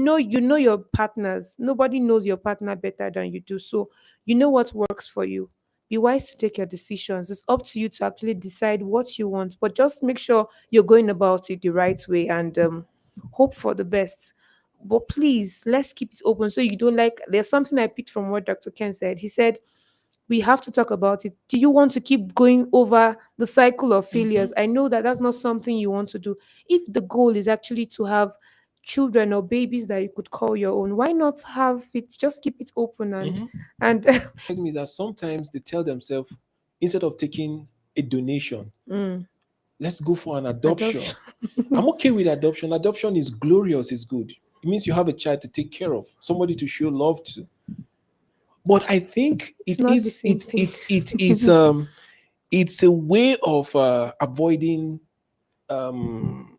Speaker 1: know your partners. Nobody knows your partner better than you do, so you know what works for you. Be wise to take your decisions. It's up to you to actually decide what you want, but just make sure you're going about it the right way and hope for the best. But please, let's keep it open so you don't like. There's something I picked from what Dr. Ken said. He said, we have to talk about it. Do you want to keep going over the cycle of
Speaker 2: Mhm.
Speaker 1: failures? I know that that's not something you want to do. If the goal is actually to have children or babies that you could call your own, why not have it? Just keep it open
Speaker 2: Mhm.
Speaker 1: and
Speaker 2: Me that sometimes they tell themselves, instead of taking a donation,
Speaker 1: mm,
Speaker 2: let's go for an adoption.
Speaker 1: adoption.
Speaker 2: I'm okay with adoption. Adoption is glorious, it's good. It means you have a child to take care of, somebody to show love to. But I think
Speaker 1: It's not the same thing.
Speaker 2: it's a way of avoiding um,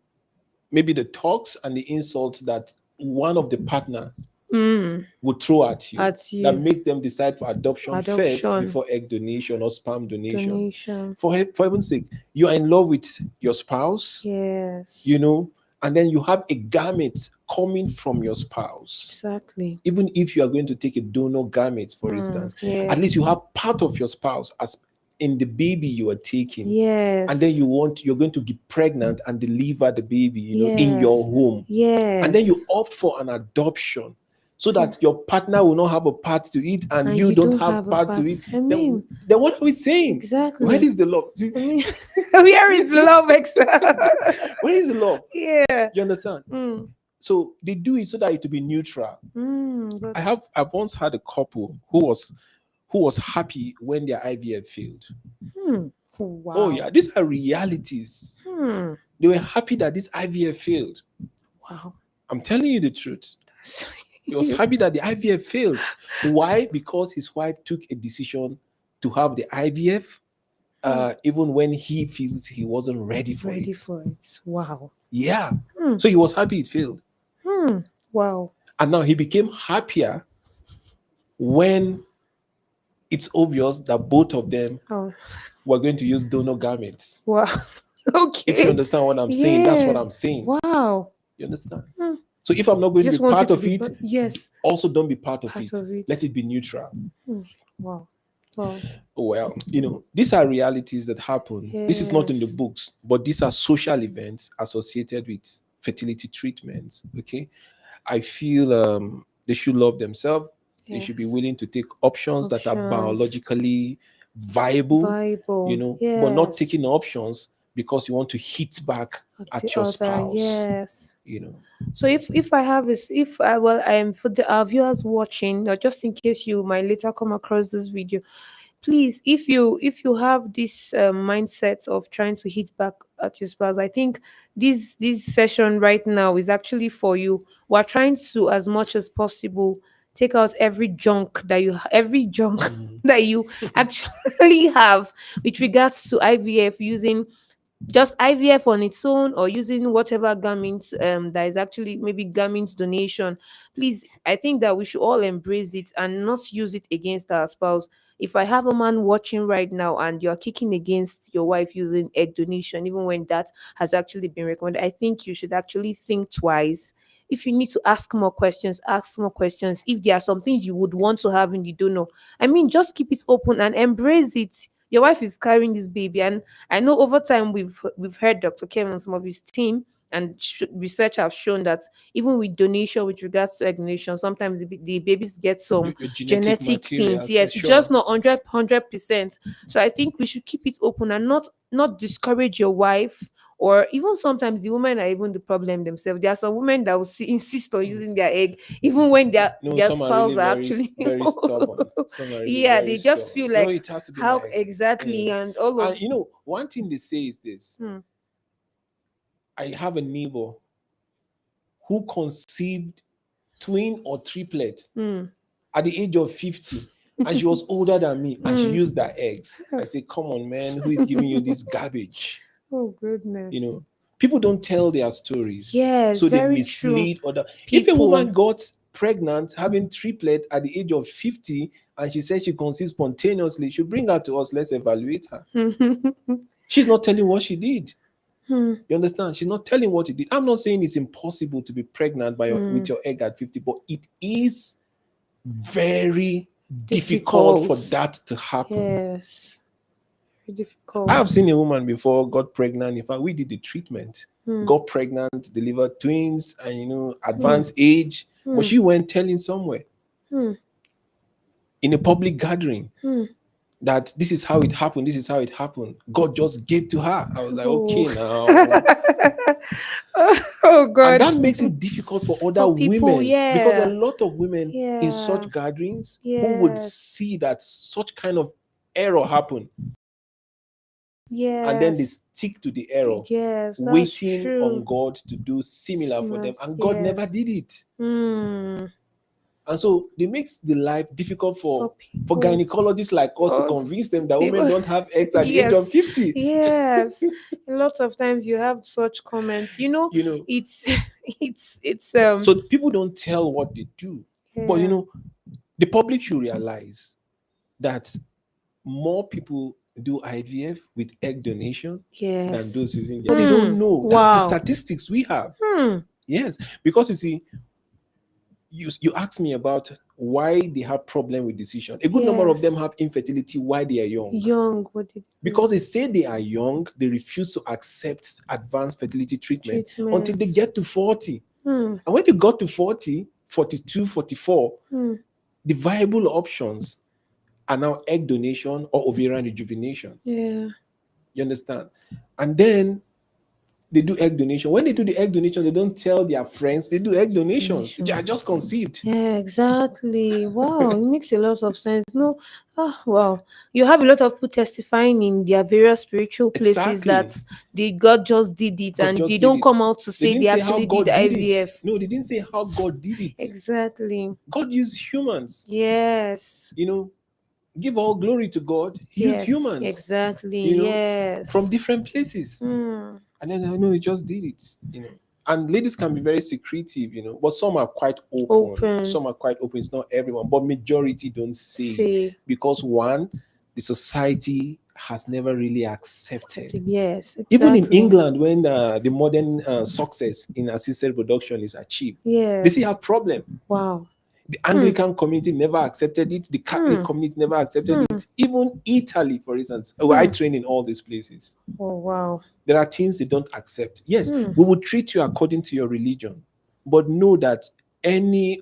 Speaker 2: maybe the talks and the insults that one of the partner
Speaker 1: Mm,
Speaker 2: would throw at you,
Speaker 1: at
Speaker 2: that
Speaker 1: you.
Speaker 2: make them decide for adoption first
Speaker 1: Adoption,
Speaker 2: before egg donation or sperm donation.
Speaker 1: donation.
Speaker 2: For heaven's sake, you are in love with your spouse, you
Speaker 1: Yes,
Speaker 2: know, and then you have a gamete coming from your spouse.
Speaker 1: exactly.
Speaker 2: Even if you are going to take a donor gamete, for
Speaker 1: Mm,
Speaker 2: instance,
Speaker 1: yeah.
Speaker 2: at least you have part of your spouse as in the baby you are taking, and then
Speaker 1: Yes.
Speaker 2: you're going to be pregnant and deliver the baby, in your
Speaker 1: Yes.
Speaker 2: home, and then you
Speaker 1: Yes.
Speaker 2: opt for an adoption so that your partner will not have a part to it and
Speaker 1: And
Speaker 2: you
Speaker 1: you
Speaker 2: don't
Speaker 1: don't
Speaker 2: have
Speaker 1: have a
Speaker 2: part to
Speaker 1: part.
Speaker 2: it,
Speaker 1: I
Speaker 2: then
Speaker 1: mean,
Speaker 2: what are we saying? Where
Speaker 1: exactly.
Speaker 2: is the love? See,
Speaker 1: I mean, where is the love extra?
Speaker 2: where is the love?
Speaker 1: Yeah.
Speaker 2: You understand?
Speaker 1: Mm.
Speaker 2: So they do it so that it will be neutral.
Speaker 1: But
Speaker 2: I've once had a couple who was happy when their IVF failed.
Speaker 1: hmm.
Speaker 2: Oh
Speaker 1: Wow.
Speaker 2: yeah, these are realities.
Speaker 1: Hmm.
Speaker 2: They were happy that this IVF failed.
Speaker 1: Wow.
Speaker 2: I'm telling you the truth. He was happy that the IVF failed. Why? Because his wife took a decision to have the IVF, even when he feels he wasn't ready for
Speaker 1: Ready
Speaker 2: it.
Speaker 1: for it. Wow.
Speaker 2: Yeah.
Speaker 1: Hmm.
Speaker 2: So he was happy it failed.
Speaker 1: Hmm. Wow.
Speaker 2: And now he became happier when it's obvious that both of them
Speaker 1: Oh.
Speaker 2: were going to use donor garments.
Speaker 1: Wow.
Speaker 2: If you
Speaker 1: Okay.
Speaker 2: understand what I'm saying, that's what
Speaker 1: Yeah.
Speaker 2: I'm saying.
Speaker 1: Wow.
Speaker 2: You understand?
Speaker 1: Hmm.
Speaker 2: So if I'm not going to be
Speaker 1: Just wanted
Speaker 2: part
Speaker 1: to
Speaker 2: of
Speaker 1: be
Speaker 2: it,
Speaker 1: part. Yes.
Speaker 2: also don't be part of
Speaker 1: Part
Speaker 2: it.
Speaker 1: of
Speaker 2: Let
Speaker 1: it.
Speaker 2: it be neutral.
Speaker 1: Hmm. Wow. Wow.
Speaker 2: Well, these are realities that happen. This is not in the
Speaker 1: Yes.
Speaker 2: books, but these are social events associated with fertility treatments. Okay. I feel they should love themselves. They should be
Speaker 1: Yes.
Speaker 2: willing to take options that are
Speaker 1: Options.
Speaker 2: biologically viable,
Speaker 1: Viable.
Speaker 2: but not
Speaker 1: Yes.
Speaker 2: taking options because you want to hit back
Speaker 1: At the
Speaker 2: at your
Speaker 1: other.
Speaker 2: spouse.
Speaker 1: Yes.
Speaker 2: You know.
Speaker 1: So if I have is if I well I am for the our viewers watching, or just in case you might later come across this video, please, if you have this mindset of trying to hit back at your spouse, I think this session right now is actually for you. We're trying to, as much as possible, take out every junk
Speaker 2: Mhm.
Speaker 1: that you actually have with regards to IVF, using just IVF on its own, or using whatever garment that is actually maybe garment donation. Please, I think that we should all embrace it and not use it against our spouse. If I have a man watching right now and you're kicking against your wife using egg donation, even when that has actually been recommended, I think you should actually think twice. If you need to ask more questions, ask more questions. If there are some things you would want to have in the donor, I mean, just keep it open and embrace it. Your wife is carrying this baby, and I know over time we've heard Dr. Kevin and some of his team, and research have shown that even with donation, with regards to egg donation, sometimes the babies get some
Speaker 2: Your genetic
Speaker 1: genetic things.
Speaker 2: materials,
Speaker 1: Yes, it's
Speaker 2: sure.
Speaker 1: just not 100%. So I think we should keep it open and not discourage your wife. Or even sometimes the women are even the problem themselves. There are some women that will insist on using their egg even when
Speaker 2: No,
Speaker 1: their
Speaker 2: some are really
Speaker 1: spouse are
Speaker 2: very,
Speaker 1: actually
Speaker 2: very stubborn. Some are really
Speaker 1: yeah,
Speaker 2: very
Speaker 1: they just
Speaker 2: stubborn.
Speaker 1: feel
Speaker 2: No,
Speaker 1: like
Speaker 2: it has to be my
Speaker 1: how
Speaker 2: egg.
Speaker 1: exactly,
Speaker 2: Yeah.
Speaker 1: and all of
Speaker 2: And one thing they say is this:
Speaker 1: hmm,
Speaker 2: I have a neighbor who conceived twin or triplet
Speaker 1: hmm,
Speaker 2: at the age of 50, and she was older than me, and she
Speaker 1: hmm.
Speaker 2: used her eggs. I say, come on, man, who is giving you this garbage?
Speaker 1: Oh
Speaker 2: You
Speaker 1: goodness.
Speaker 2: know, people don't tell their stories,
Speaker 1: Yes,
Speaker 2: so they
Speaker 1: very true.
Speaker 2: mislead other. If a
Speaker 1: People.
Speaker 2: woman got pregnant having triplet at the age of 50 and she said she conceived spontaneously, she bring her to us. Let's evaluate her. She's not telling what she did.
Speaker 1: Hmm,
Speaker 2: You understand? She's not telling what she did. I'm not saying it's impossible to be pregnant with
Speaker 1: hmm.
Speaker 2: your egg at 50, but it is very difficult for
Speaker 1: Difficult.
Speaker 2: that to happen.
Speaker 1: Yes. Very
Speaker 2: I have
Speaker 1: difficult.
Speaker 2: seen a woman before got pregnant. In fact, we did the treatment,
Speaker 1: Hmm,
Speaker 2: got pregnant, delivered twins, and
Speaker 1: hmm,
Speaker 2: advanced age. But
Speaker 1: hmm,
Speaker 2: she went telling somewhere
Speaker 1: hmm,
Speaker 2: in a public gathering
Speaker 1: hmm.
Speaker 2: that this is how it happened. This is how it happened. God just gave to her. I was like,
Speaker 1: Oh.
Speaker 2: okay, now.
Speaker 1: Oh
Speaker 2: And
Speaker 1: God.
Speaker 2: that makes it difficult for other
Speaker 1: For people,
Speaker 2: women because a
Speaker 1: yeah.
Speaker 2: lot of women in
Speaker 1: Yeah.
Speaker 2: such gatherings who would
Speaker 1: Yes.
Speaker 2: see that such kind of error happen, and then they
Speaker 1: Yes.
Speaker 2: stick to the error,
Speaker 1: Yes, that's
Speaker 2: waiting on
Speaker 1: true.
Speaker 2: God to do similar for them,
Speaker 1: Smart.
Speaker 2: and God never
Speaker 1: Yes.
Speaker 2: did it.
Speaker 1: Hmm.
Speaker 2: And so it makes the life difficult
Speaker 1: For
Speaker 2: for
Speaker 1: people.
Speaker 2: gynecologists like us to
Speaker 1: Oh,
Speaker 2: convince them that women
Speaker 1: people.
Speaker 2: don't have eggs at the age of
Speaker 1: Yes.
Speaker 2: 50.
Speaker 1: Yes. A lot of times you have such comments.
Speaker 2: you know
Speaker 1: It's it's
Speaker 2: so people don't tell what they do, but
Speaker 1: yeah.
Speaker 2: the public should realize that more people do IVF with egg donation than
Speaker 1: Yes.
Speaker 2: those using, but they don't know. That's the
Speaker 1: Wow.
Speaker 2: statistics we have.
Speaker 1: Hmm.
Speaker 2: Yes, because you see, you asked me about why they have problem with decision. A good number of them
Speaker 1: Yes.
Speaker 2: have infertility while they are young.
Speaker 1: Young. What did
Speaker 2: Because they say they are young, they refuse to accept advanced fertility treatment until they
Speaker 1: treatments?
Speaker 2: get to 40.
Speaker 1: Hmm.
Speaker 2: And when they got to 40, 42, 44,
Speaker 1: Hmm.
Speaker 2: the viable options are now egg donation or ovarian rejuvenation.
Speaker 1: Yeah.
Speaker 2: You understand? And then they do egg donation. When they do the egg donation, they don't tell their friends they do egg donations. They are
Speaker 1: Donation.
Speaker 2: just conceived.
Speaker 1: Yeah, exactly. Wow, it makes a lot of sense. No, wow. You have a lot of people testifying in their various spiritual places
Speaker 2: Exactly.
Speaker 1: that the God just did it,
Speaker 2: God
Speaker 1: and
Speaker 2: just
Speaker 1: they
Speaker 2: did
Speaker 1: don't
Speaker 2: it.
Speaker 1: come out to
Speaker 2: They
Speaker 1: say
Speaker 2: didn't
Speaker 1: they
Speaker 2: say how
Speaker 1: actually did
Speaker 2: God did it.
Speaker 1: IVF.
Speaker 2: No, they didn't say how God did it.
Speaker 1: Exactly.
Speaker 2: God used humans.
Speaker 1: Yes.
Speaker 2: You know, give all glory to God. He used
Speaker 1: Yes.
Speaker 2: humans,
Speaker 1: Exactly.
Speaker 2: you know, from
Speaker 1: Yes.
Speaker 2: different places.
Speaker 1: Hmm.
Speaker 2: And then I know he just did it. And ladies can be very secretive, but some are quite open.
Speaker 1: Open.
Speaker 2: Some are quite open. It's not everyone, but majority don't say
Speaker 1: Say.
Speaker 2: because one, the society has never really accepted.
Speaker 1: Accepted. Yes.
Speaker 2: Even in
Speaker 1: Exactly.
Speaker 2: England, when the modern success in assisted reproduction is achieved, they see
Speaker 1: Yes.
Speaker 2: a problem.
Speaker 1: Wow.
Speaker 2: The
Speaker 1: Hmm.
Speaker 2: Anglican community never accepted it. The Catholic
Speaker 1: Hmm.
Speaker 2: community never accepted
Speaker 1: Hmm.
Speaker 2: it. Even Italy, for instance, where I
Speaker 1: Hmm.
Speaker 2: train in all these places,
Speaker 1: Oh wow.
Speaker 2: there are things they don't accept. Yes,
Speaker 1: Hmm.
Speaker 2: we will treat you according to your religion, but know that any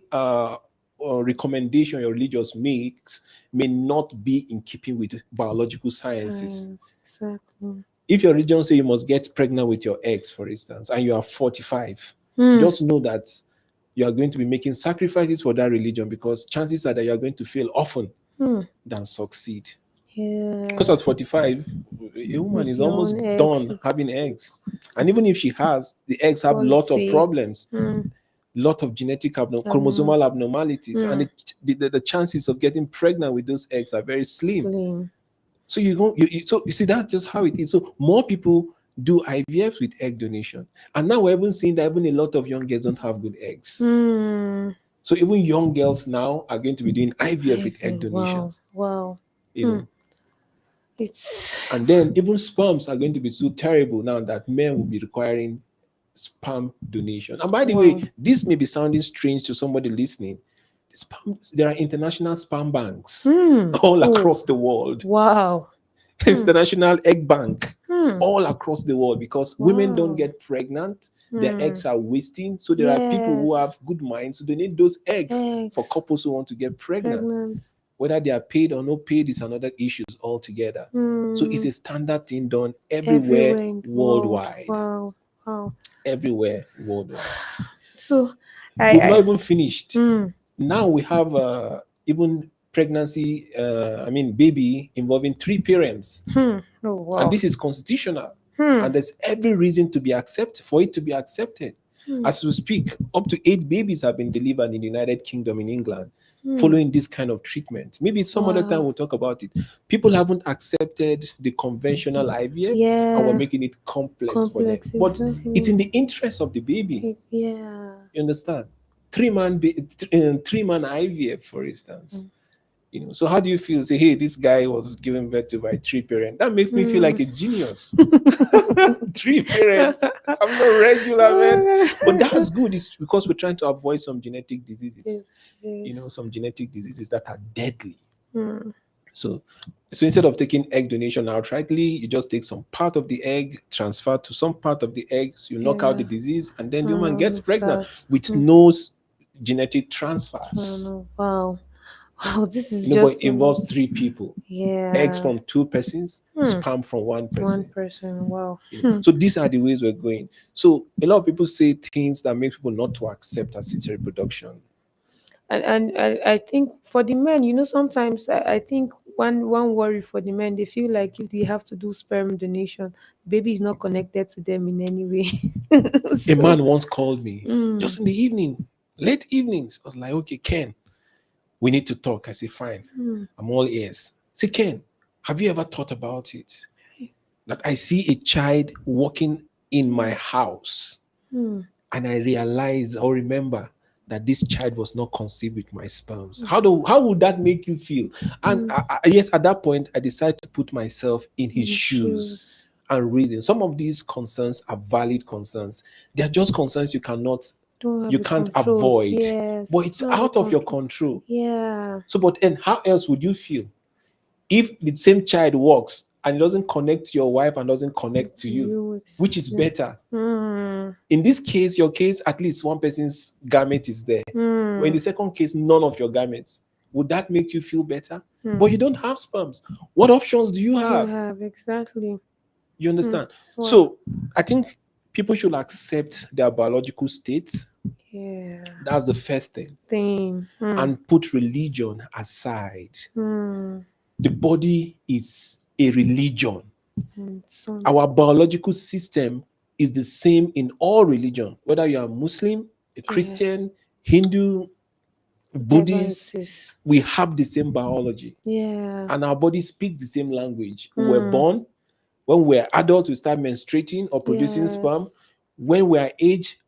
Speaker 2: recommendation your religious makes may not be in keeping with biological sciences.
Speaker 1: Science. Exactly.
Speaker 2: If your religion say you must get pregnant with your eggs, for instance, and you are 45,
Speaker 1: Hmm.
Speaker 2: just know that you are going to be making sacrifices for that religion because chances are that you are going to fail often
Speaker 1: Hmm.
Speaker 2: than succeed. Because
Speaker 1: Yeah.
Speaker 2: at 45, a woman
Speaker 1: With
Speaker 2: is
Speaker 1: your own
Speaker 2: almost
Speaker 1: eggs.
Speaker 2: done having eggs. And even if she has, the eggs have lot of
Speaker 1: Quality.
Speaker 2: problems,
Speaker 1: Hmm.
Speaker 2: lot of genetic
Speaker 1: Abnormal.
Speaker 2: chromosomal abnormalities, and
Speaker 1: Hmm.
Speaker 2: the chances of getting pregnant with those eggs are very slim.
Speaker 1: Slim.
Speaker 2: So you see that's just how it is. So more people do IVF with egg donation, and now we're even seeing that even a lot of young girls don't have good eggs.
Speaker 1: Hmm.
Speaker 2: So even young girls now are going to be doing IVF
Speaker 1: I
Speaker 2: with egg
Speaker 1: feel wow.
Speaker 2: donations.
Speaker 1: Wow.
Speaker 2: You
Speaker 1: Hmm.
Speaker 2: know,
Speaker 1: It's
Speaker 2: and then even sperms are going to be so terrible now that men will be requiring sperm donation. And by the
Speaker 1: wow.
Speaker 2: way, this may be sounding strange to somebody listening. There are international sperm banks
Speaker 1: Hmm.
Speaker 2: all
Speaker 1: Oh.
Speaker 2: across the world.
Speaker 1: Wow. Hmm.
Speaker 2: International egg bank
Speaker 1: Hmm.
Speaker 2: all across the world because women don't
Speaker 1: Wow.
Speaker 2: get pregnant, their
Speaker 1: Hmm.
Speaker 2: eggs are wasting. So there are people who have
Speaker 1: Yes.
Speaker 2: good minds, so they need those eggs for
Speaker 1: Eggs.
Speaker 2: couples who want to get pregnant.
Speaker 1: Pregnant.
Speaker 2: Whether they are paid or not paid is another issue altogether. So it's
Speaker 1: Hmm.
Speaker 2: a standard thing done everywhere
Speaker 1: Everywhere in the world.
Speaker 2: worldwide.
Speaker 1: Wow. Wow.
Speaker 2: Everywhere worldwide.
Speaker 1: So,
Speaker 2: We've not
Speaker 1: I.
Speaker 2: even finished.
Speaker 1: Hmm.
Speaker 2: Now we have even pregnancy, baby involving three parents.
Speaker 1: Hmm. Oh
Speaker 2: And
Speaker 1: wow.
Speaker 2: this is constitutional.
Speaker 1: Hmm.
Speaker 2: And there's every reason to be accepted for it to be accepted.
Speaker 1: Hmm.
Speaker 2: As we speak, up to 8 babies have been delivered in the United Kingdom in England
Speaker 1: Hmm.
Speaker 2: following this kind of treatment. Maybe some other time
Speaker 1: Wow.
Speaker 2: we'll talk about it. People haven't accepted the conventional IVF and we're
Speaker 1: Yeah.
Speaker 2: making it complex for them.
Speaker 1: Complex.
Speaker 2: But it's
Speaker 1: Exactly.
Speaker 2: in the interest of the baby.
Speaker 1: Yeah.
Speaker 2: You understand? Three-man IVF, for instance. So how do you feel? Say, hey, this guy was given birth to by three parents. That makes me feel
Speaker 1: Hmm.
Speaker 2: like a genius. Three parents. I'm not regular, man. But that's good. It's because we're trying to avoid some genetic diseases.
Speaker 1: Yes. Yes.
Speaker 2: Some genetic diseases that are deadly.
Speaker 1: Hmm.
Speaker 2: So, so instead of taking egg donation outrightly, you just take some part of the egg, transfer to some part of the eggs, you knock out
Speaker 1: Yeah.
Speaker 2: the disease, and then the
Speaker 1: And
Speaker 2: woman
Speaker 1: all
Speaker 2: gets
Speaker 1: of
Speaker 2: pregnant
Speaker 1: that.
Speaker 2: with
Speaker 1: Hmm.
Speaker 2: no genetic
Speaker 1: Oh
Speaker 2: transfers.
Speaker 1: no. Wow. Wow. This is
Speaker 2: But
Speaker 1: just
Speaker 2: it
Speaker 1: so much.
Speaker 2: involves three people. Eggs
Speaker 1: Yeah.
Speaker 2: from two persons,
Speaker 1: Hmm.
Speaker 2: sperm from one
Speaker 1: One
Speaker 2: person.
Speaker 1: person. Wow. Hmm.
Speaker 2: So these are the ways we're going. So a lot of people say things that make people not to accept assisted reproduction.
Speaker 1: And I think for the men, sometimes I think one worry for the men, they feel like if they have to do sperm donation, baby is not connected to them in any way.
Speaker 2: A
Speaker 1: So,
Speaker 2: man once called me
Speaker 1: mm,
Speaker 2: just in the evening, late evenings. I was like, okay, Ken, we need to talk. I said, fine.
Speaker 1: mm,
Speaker 2: I'm all ears. Say, Ken, have you ever thought about it? That I see a child walking in my house
Speaker 1: mm,
Speaker 2: and I realize or remember that this child was not conceived with my sperms. How would that make you feel? And
Speaker 1: mm,
Speaker 2: yes, at that point, I decided to put myself in his
Speaker 1: the
Speaker 2: shoes
Speaker 1: shoes.
Speaker 2: and reason. Some of these concerns are valid concerns. They are just concerns you cannot
Speaker 1: Don't have
Speaker 2: You
Speaker 1: the
Speaker 2: can't
Speaker 1: control.
Speaker 2: avoid, but
Speaker 1: Yes.
Speaker 2: it's
Speaker 1: Don't have the
Speaker 2: out of your
Speaker 1: control.
Speaker 2: control.
Speaker 1: Yeah.
Speaker 2: So, but then how else would you feel if the same child walks and it doesn't connect to your wife and doesn't connect to
Speaker 1: To
Speaker 2: you?
Speaker 1: you,
Speaker 2: Which is
Speaker 1: yeah.
Speaker 2: better?
Speaker 1: Hmm.
Speaker 2: In this case, your case, at least one person's garment is there. Or in
Speaker 1: Hmm.
Speaker 2: the second case, none of your garments. Would that make you feel better?
Speaker 1: Hmm.
Speaker 2: But you don't have sperms. What options do you
Speaker 1: You
Speaker 2: have?
Speaker 1: have exactly.
Speaker 2: You
Speaker 1: Hmm.
Speaker 2: understand?
Speaker 1: Wow.
Speaker 2: So I think people should accept their biological state.
Speaker 1: Yeah.
Speaker 2: That's the first thing.
Speaker 1: Thing. Hmm.
Speaker 2: And put religion aside.
Speaker 1: Hmm.
Speaker 2: The body is a religion.
Speaker 1: Hmm. So
Speaker 2: Our biological system is the same in all religion, whether you are Muslim, a
Speaker 1: yes.
Speaker 2: Christian, Hindu,
Speaker 1: Whatever it
Speaker 2: Buddhist,
Speaker 1: is.
Speaker 2: we have the same biology
Speaker 1: Yeah.
Speaker 2: and our body speaks the same language. We were
Speaker 1: Hmm.
Speaker 2: born, when we're adults, we start menstruating or producing
Speaker 1: Yes.
Speaker 2: sperm. When we're age,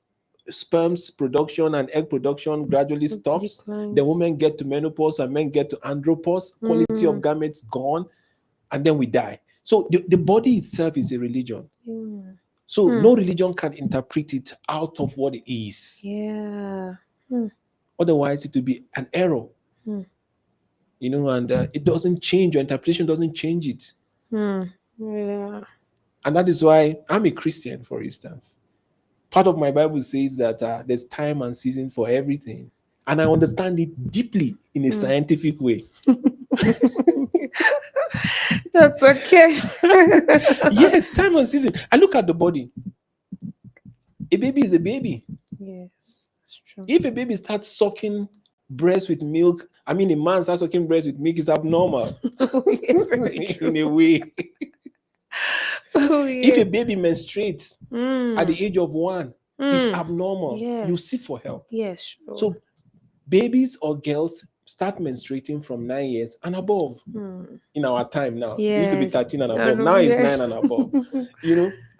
Speaker 2: sperm's production and egg production gradually stops. The
Speaker 1: Declines.
Speaker 2: women get to menopause and men get to andropause, quality
Speaker 1: Hmm.
Speaker 2: of gametes gone, and then we die. So the body itself is a religion.
Speaker 1: Hmm.
Speaker 2: So
Speaker 1: Hmm.
Speaker 2: no religion can interpret it out of what it is.
Speaker 1: Yeah. Hmm.
Speaker 2: Otherwise, it will be an error,
Speaker 1: Hmm.
Speaker 2: and it doesn't change. Your interpretation doesn't change it.
Speaker 1: Hmm. Yeah.
Speaker 2: And that is why I'm a Christian, for instance. Part of my Bible says that there's time and season for everything. And I understand it deeply in a
Speaker 1: Hmm.
Speaker 2: scientific way.
Speaker 1: That's okay.
Speaker 2: Yes, time and season. I look at the body. A baby is a baby.
Speaker 1: yes, that's true.
Speaker 2: If a baby starts sucking breast with milk, I mean, a man starts sucking breast with milk is abnormal
Speaker 1: Oh, yeah, very
Speaker 2: in a
Speaker 1: true.
Speaker 2: way.
Speaker 1: Oh,
Speaker 2: If
Speaker 1: yeah.
Speaker 2: a baby menstruates at
Speaker 1: Mm.
Speaker 2: the age of 1, is
Speaker 1: Mm.
Speaker 2: abnormal. You seek
Speaker 1: Yes.
Speaker 2: for help.
Speaker 1: Yes, sure.
Speaker 2: So babies or girls start menstruating from 9 years and above.
Speaker 1: Mm.
Speaker 2: In our time now, it used to be
Speaker 1: Yes.
Speaker 2: 13 and
Speaker 1: I
Speaker 2: above.
Speaker 1: know.
Speaker 2: Now it's
Speaker 1: Yes.
Speaker 2: 9 and above.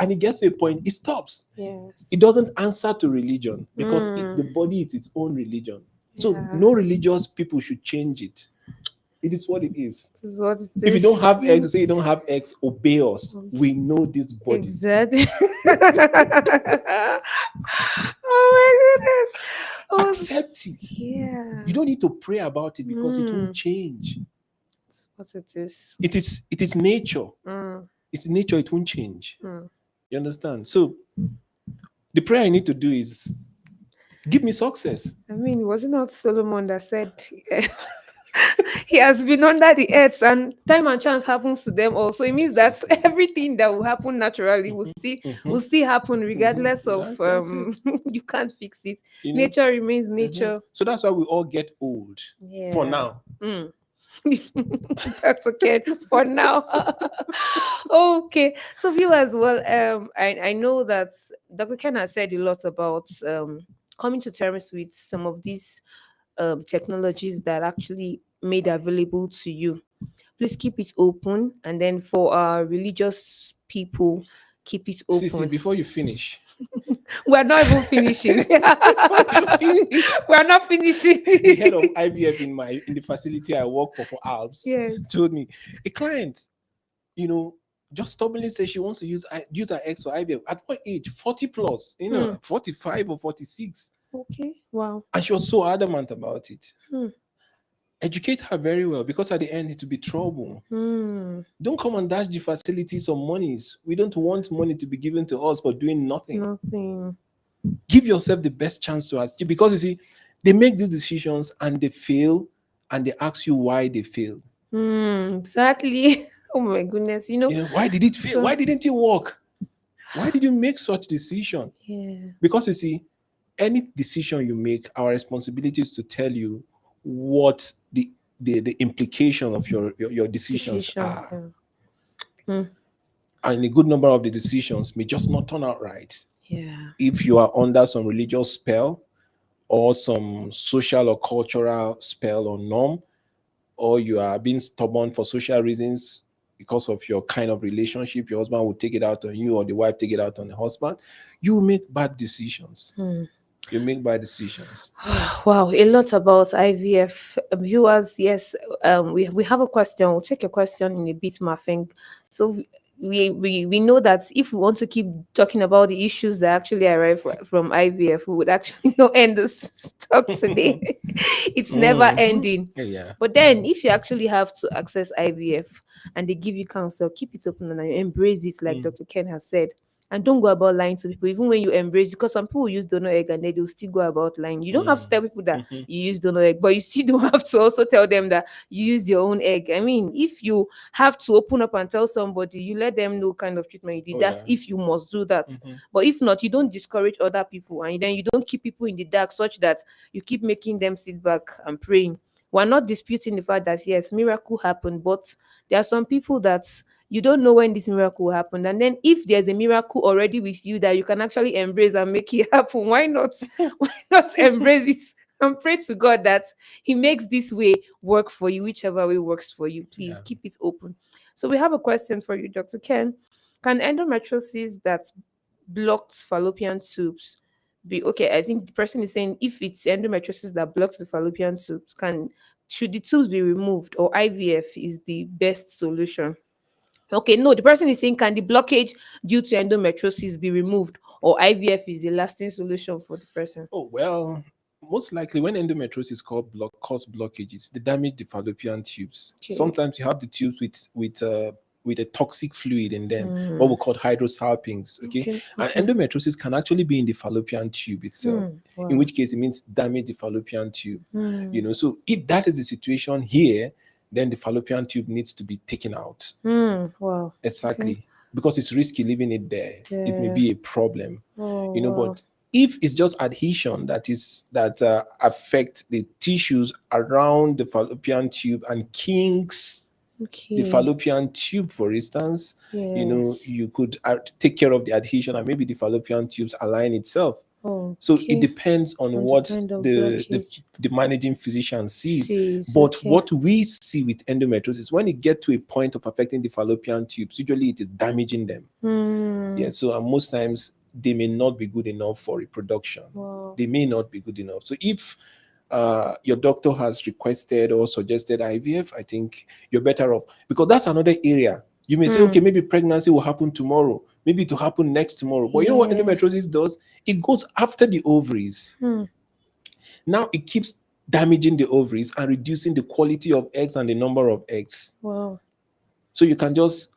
Speaker 2: And it gets to a point, it stops.
Speaker 1: yes.
Speaker 2: It doesn't answer to religion because the
Speaker 1: Mm.
Speaker 2: body is its own religion. So
Speaker 1: Yeah.
Speaker 2: no religious people should change it. It is what it is.
Speaker 1: This is what it
Speaker 2: If you don't
Speaker 1: is.
Speaker 2: have eggs, say you don't have eggs, obey us. We know this body.
Speaker 1: Exactly. Oh my goodness. Oh,
Speaker 2: Accept it.
Speaker 1: yeah.
Speaker 2: You don't need to pray about it because it won't
Speaker 1: Mm.
Speaker 2: change.
Speaker 1: That's what it is.
Speaker 2: It is nature.
Speaker 1: Mm.
Speaker 2: It's nature, it won't change.
Speaker 1: Mm.
Speaker 2: You understand? So the prayer I need to do is give me success.
Speaker 1: I mean, was it not Solomon that said he has been under the earth and time and chance happens to them also? It means that
Speaker 2: Exactly.
Speaker 1: everything that will happen naturally will
Speaker 2: Mhm.
Speaker 1: still happen regardless of
Speaker 2: That's it.
Speaker 1: you can't fix it.
Speaker 2: You know.
Speaker 1: Nature remains
Speaker 2: Mhm.
Speaker 1: nature.
Speaker 2: So that's why we all get old. For
Speaker 1: Yeah.
Speaker 2: now.
Speaker 1: Mm. That's okay for now. Okay. So viewers, well, I know that Dr. Ken has said a lot about coming to terms with some of these technologies that actually made available to you. Please keep it open, and then for our religious people, keep it
Speaker 2: See,
Speaker 1: open.
Speaker 2: before you finish,
Speaker 1: We're not even finishing.
Speaker 2: before you finish,
Speaker 1: We're not finishing.
Speaker 2: the head of IVF in the facility I work for Alps
Speaker 1: yes.
Speaker 2: told me a client, you know, just stubbornly says she wants to use her ex for IVF. At what age? 40 plus,
Speaker 1: Hmm.
Speaker 2: 45 or 46.
Speaker 1: Okay. Wow.
Speaker 2: And she was so adamant about it.
Speaker 1: Hmm.
Speaker 2: Educate her very well because at the end it will be trouble.
Speaker 1: Hmm.
Speaker 2: Don't come and dash the facility some monies. We don't want money to be given to us for doing nothing.
Speaker 1: Nothing.
Speaker 2: Give yourself the best chance to achieve because you see, they make these decisions and they fail and they ask you why they failed.
Speaker 1: Exactly. Oh my goodness.
Speaker 2: Why did it fail?
Speaker 1: So
Speaker 2: Why didn't it work? Why did you make such decision?
Speaker 1: yeah.
Speaker 2: Because you see, any decision you make, our responsibility is to tell you what the implication of your decisions
Speaker 1: Decision.
Speaker 2: are.
Speaker 1: Yeah. Hmm.
Speaker 2: And a good number of the decisions may just not turn out right.
Speaker 1: Yeah.
Speaker 2: If you are under some religious spell or some social or cultural spell or norm, or you are being stubborn for social reasons because of your kind of relationship, your husband will take it out on you or the wife take it out on the husband, you will make bad decisions.
Speaker 1: Hmm.
Speaker 2: You make bad decisions.
Speaker 1: Wow, a lot about IVF. Viewers, yes, we have a question. We'll take a question in a bit, Mafeng. So we know that if we want to keep talking about the issues that actually arrive from IVF, we would actually not end this talk today. It's never
Speaker 2: Hmm.
Speaker 1: ending.
Speaker 2: Yeah.
Speaker 1: But then, if you actually have to access IVF and they give you counsel, keep it open and embrace it, like
Speaker 2: Mm.
Speaker 1: Dr. Ken has said. And don't go about lying to people, even when you embrace, because some people use donor egg and they will still go about lying. You don't have to tell
Speaker 2: Mm.
Speaker 1: people that
Speaker 2: Mhm.
Speaker 1: you use donor egg, but you still don't have to also tell them that you use your own egg. I mean, if you have to open up and tell somebody, you let them know kind of treatment you did.
Speaker 2: Oh
Speaker 1: That's
Speaker 2: yeah.
Speaker 1: if you must do that.
Speaker 2: Hmm.
Speaker 1: But if not, you don't discourage other people and then you don't keep people in the dark such that you keep making them sit back and praying. We're not disputing the fact that yes, miracle happened, but there are some people that you don't know when this miracle will happen. And then if there's a miracle already with you that you can actually embrace and make it happen, why not? Why not embrace it and pray to God that He makes this way work for you, whichever way works for you. Please
Speaker 2: Yeah.
Speaker 1: keep it open. So we have a question for you, Dr. Ken. Can endometriosis that blocked fallopian tubes be okay? I think the person is saying if it's endometriosis that blocks the fallopian tubes, can should the tubes be removed or IVF is the best solution? Okay, no, the person is saying can the blockage due to endometriosis be removed or IVF is the lasting solution for the person?
Speaker 2: Oh well, most likely when endometriosis cause blockages, they damage the fallopian tubes.
Speaker 1: Okay.
Speaker 2: Sometimes you have the tubes with a toxic fluid in them, what
Speaker 1: Hmm.
Speaker 2: we call hydrosalpinx. Okay,
Speaker 1: Okay.
Speaker 2: and
Speaker 1: Okay.
Speaker 2: endometriosis can actually be in the fallopian tube itself. In
Speaker 1: Wow.
Speaker 2: which case, it means damage the fallopian tube.
Speaker 1: Hmm.
Speaker 2: So if that is the situation here, then the fallopian tube needs to be taken out.
Speaker 1: Hmm. Wow. Okay.
Speaker 2: Exactly. Because it's risky leaving it there. It may
Speaker 1: Yeah.
Speaker 2: be a problem.
Speaker 1: Oh wow.
Speaker 2: But if it's just adhesion that affect the tissues around the fallopian tube and kinks the
Speaker 1: Okay.
Speaker 2: fallopian tube, for instance,
Speaker 1: Yes.
Speaker 2: you could take care of the adhesion and maybe the fallopian tubes align itself. So it
Speaker 1: Okay.
Speaker 2: depends on
Speaker 1: On the
Speaker 2: what
Speaker 1: kind of
Speaker 2: the
Speaker 1: blockage.
Speaker 2: the managing physician sees.
Speaker 1: Sees.
Speaker 2: But
Speaker 1: Okay.
Speaker 2: what we see with endometriosis, when it gets to a point of affecting the fallopian tubes, usually it is damaging them.
Speaker 1: Hmm.
Speaker 2: Yeah. So most times they may not be good enough for reproduction.
Speaker 1: Wow.
Speaker 2: They may not be good enough. So if your doctor has requested or suggested IVF, I think you're better off because that's another area. You may say,
Speaker 1: Hmm.
Speaker 2: okay, maybe pregnancy will happen tomorrow, maybe it will happen next tomorrow. But you know what
Speaker 1: Yeah.
Speaker 2: endometriosis does? It goes after the ovaries.
Speaker 1: Hmm.
Speaker 2: Now it keeps damaging the ovaries and reducing the quality of eggs and the number of eggs.
Speaker 1: Wow.
Speaker 2: So you can just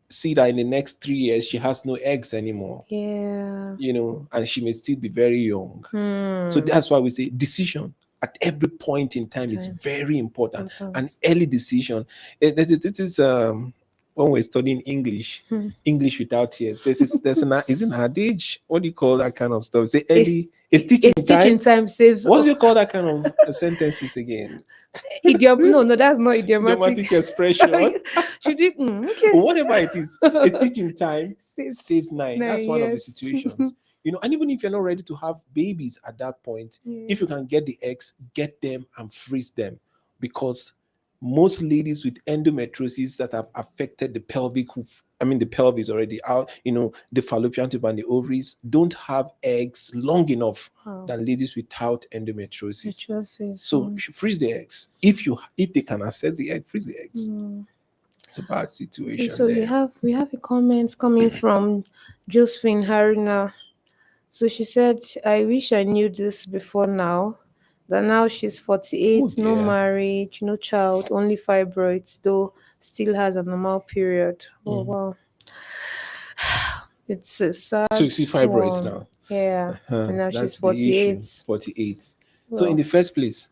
Speaker 2: see that in the next 3 years, she has no eggs anymore,
Speaker 1: Yeah.
Speaker 2: and she may still be very young. So
Speaker 1: Hmm.
Speaker 2: that's why we say decision at every point in time is
Speaker 1: Time.
Speaker 2: very important. An
Speaker 1: Important.
Speaker 2: early decision. This is when we're studying English,
Speaker 1: Hmm.
Speaker 2: English without tears. There's an is it an adage? What do you call that kind of stuff? Say
Speaker 1: A, st-
Speaker 2: early a stitch
Speaker 1: a
Speaker 2: in
Speaker 1: stitch in
Speaker 2: time.
Speaker 1: time saves.
Speaker 2: What do you call that kind of sentences again?
Speaker 1: Idiom. No, no, that's not idiomatic.
Speaker 2: Idiomatic expression.
Speaker 1: Should we? Okay.
Speaker 2: Whatever it is, a stitch in time
Speaker 1: Saves
Speaker 2: saves nine. That's
Speaker 1: 9
Speaker 2: one of the
Speaker 1: years.
Speaker 2: situations. And even if you're not ready to have babies at that point, if
Speaker 1: Yeah.
Speaker 2: you can get the eggs, get them and freeze them. Because most ladies with endometriosis that have affected the the pelvis already out, the fallopian tube and the ovaries don't have eggs long enough
Speaker 1: Wow.
Speaker 2: than ladies without endometriosis.
Speaker 1: Matrices.
Speaker 2: So you should freeze the eggs. If they can access the egg, freeze the eggs. It's a bad
Speaker 1: Okay,
Speaker 2: situation
Speaker 1: so
Speaker 2: there.
Speaker 1: we have a comment coming from Josephine Harina. So she said, "I wish I knew this before now. That now she's
Speaker 2: Oh
Speaker 1: 48, no
Speaker 2: dear.
Speaker 1: marriage, no child, only fibroids, though still has a normal period." Oh
Speaker 2: Mhm.
Speaker 1: wow, it's a
Speaker 2: So you
Speaker 1: sad
Speaker 2: see fibroids
Speaker 1: one.
Speaker 2: now.
Speaker 1: Yeah, and now she's
Speaker 2: That's the issue.
Speaker 1: 48.
Speaker 2: 48. So in
Speaker 1: Well,
Speaker 2: the first place,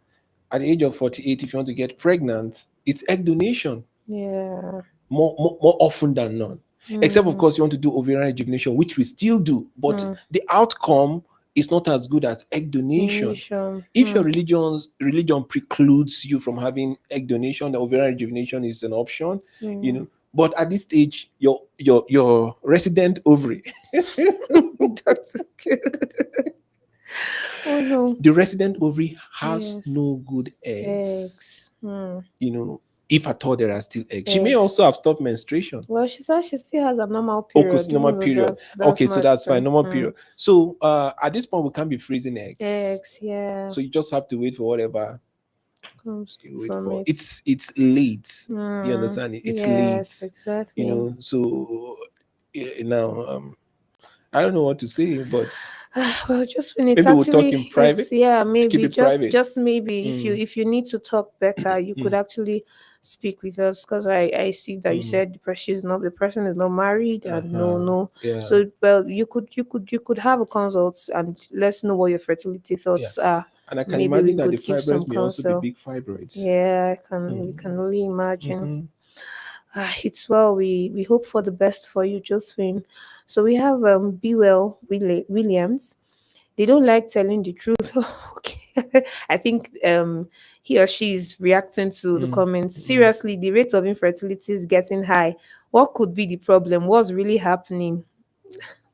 Speaker 2: at the age of 48, if you want to get pregnant, it's egg donation
Speaker 1: yeah.
Speaker 2: more often than not. Except of
Speaker 1: Mm,
Speaker 2: course you want to do ovarian rejuvenation, which we still do, but the outcome is not as good as egg donation.
Speaker 1: donation.
Speaker 2: If your religion precludes you from having egg donation, the ovarian rejuvenation is an option, you
Speaker 1: Yeah.
Speaker 2: know. But at this stage, your resident ovary,
Speaker 1: Doctor. Oh no.
Speaker 2: the resident ovary has
Speaker 1: Yes.
Speaker 2: no good eggs.
Speaker 1: Eggs. Hmm.
Speaker 2: If at all there are still eggs, she may
Speaker 1: Eggs.
Speaker 2: also have stopped menstruation.
Speaker 1: Well, she said she still has a normal
Speaker 2: Okay,
Speaker 1: period,
Speaker 2: normal
Speaker 1: even though
Speaker 2: period.
Speaker 1: that's
Speaker 2: Okay, so
Speaker 1: not
Speaker 2: that's fine. Normal
Speaker 1: hmm.
Speaker 2: period. So at this point, we can't be freezing eggs.
Speaker 1: Eggs. Yeah.
Speaker 2: So you just have to wait for whatever
Speaker 1: Comes
Speaker 2: You wait
Speaker 1: from
Speaker 2: for
Speaker 1: it.
Speaker 2: it's late. Do you
Speaker 1: Mm,
Speaker 2: understand it? It's
Speaker 1: yes,
Speaker 2: late. You
Speaker 1: exactly.
Speaker 2: know, so now I don't know what to say, but
Speaker 1: Well, just when it's
Speaker 2: maybe we'll talk in
Speaker 1: actually, it's,
Speaker 2: private
Speaker 1: yeah,
Speaker 2: to keep
Speaker 1: maybe
Speaker 2: it private.
Speaker 1: just maybe if
Speaker 2: Mm,
Speaker 1: you need to talk better, you could
Speaker 2: mm,
Speaker 1: actually speak with us, because I see that you
Speaker 2: mm.
Speaker 1: said the person is not married, and
Speaker 2: Uh-huh.
Speaker 1: no.
Speaker 2: Yeah,
Speaker 1: So, well, you could have a consult and let's know what your fertility
Speaker 2: yeah.
Speaker 1: thoughts are.
Speaker 2: And I can
Speaker 1: Maybe we
Speaker 2: imagine that the
Speaker 1: could give some
Speaker 2: fibroids may also be
Speaker 1: counsel.
Speaker 2: big fibroids.
Speaker 1: Yeah, I can. We
Speaker 2: Mm,
Speaker 1: can only imagine.
Speaker 2: mm-hmm.
Speaker 1: It's well. We hope for the best for you, Josephine. So we have Be Well Williams. They don't like telling the truth. Okay. I think he or she is reacting to the
Speaker 2: Mm,
Speaker 1: comments.
Speaker 2: mm.
Speaker 1: Seriously, the rate of infertility is getting high. What could be the problem? What's really happening?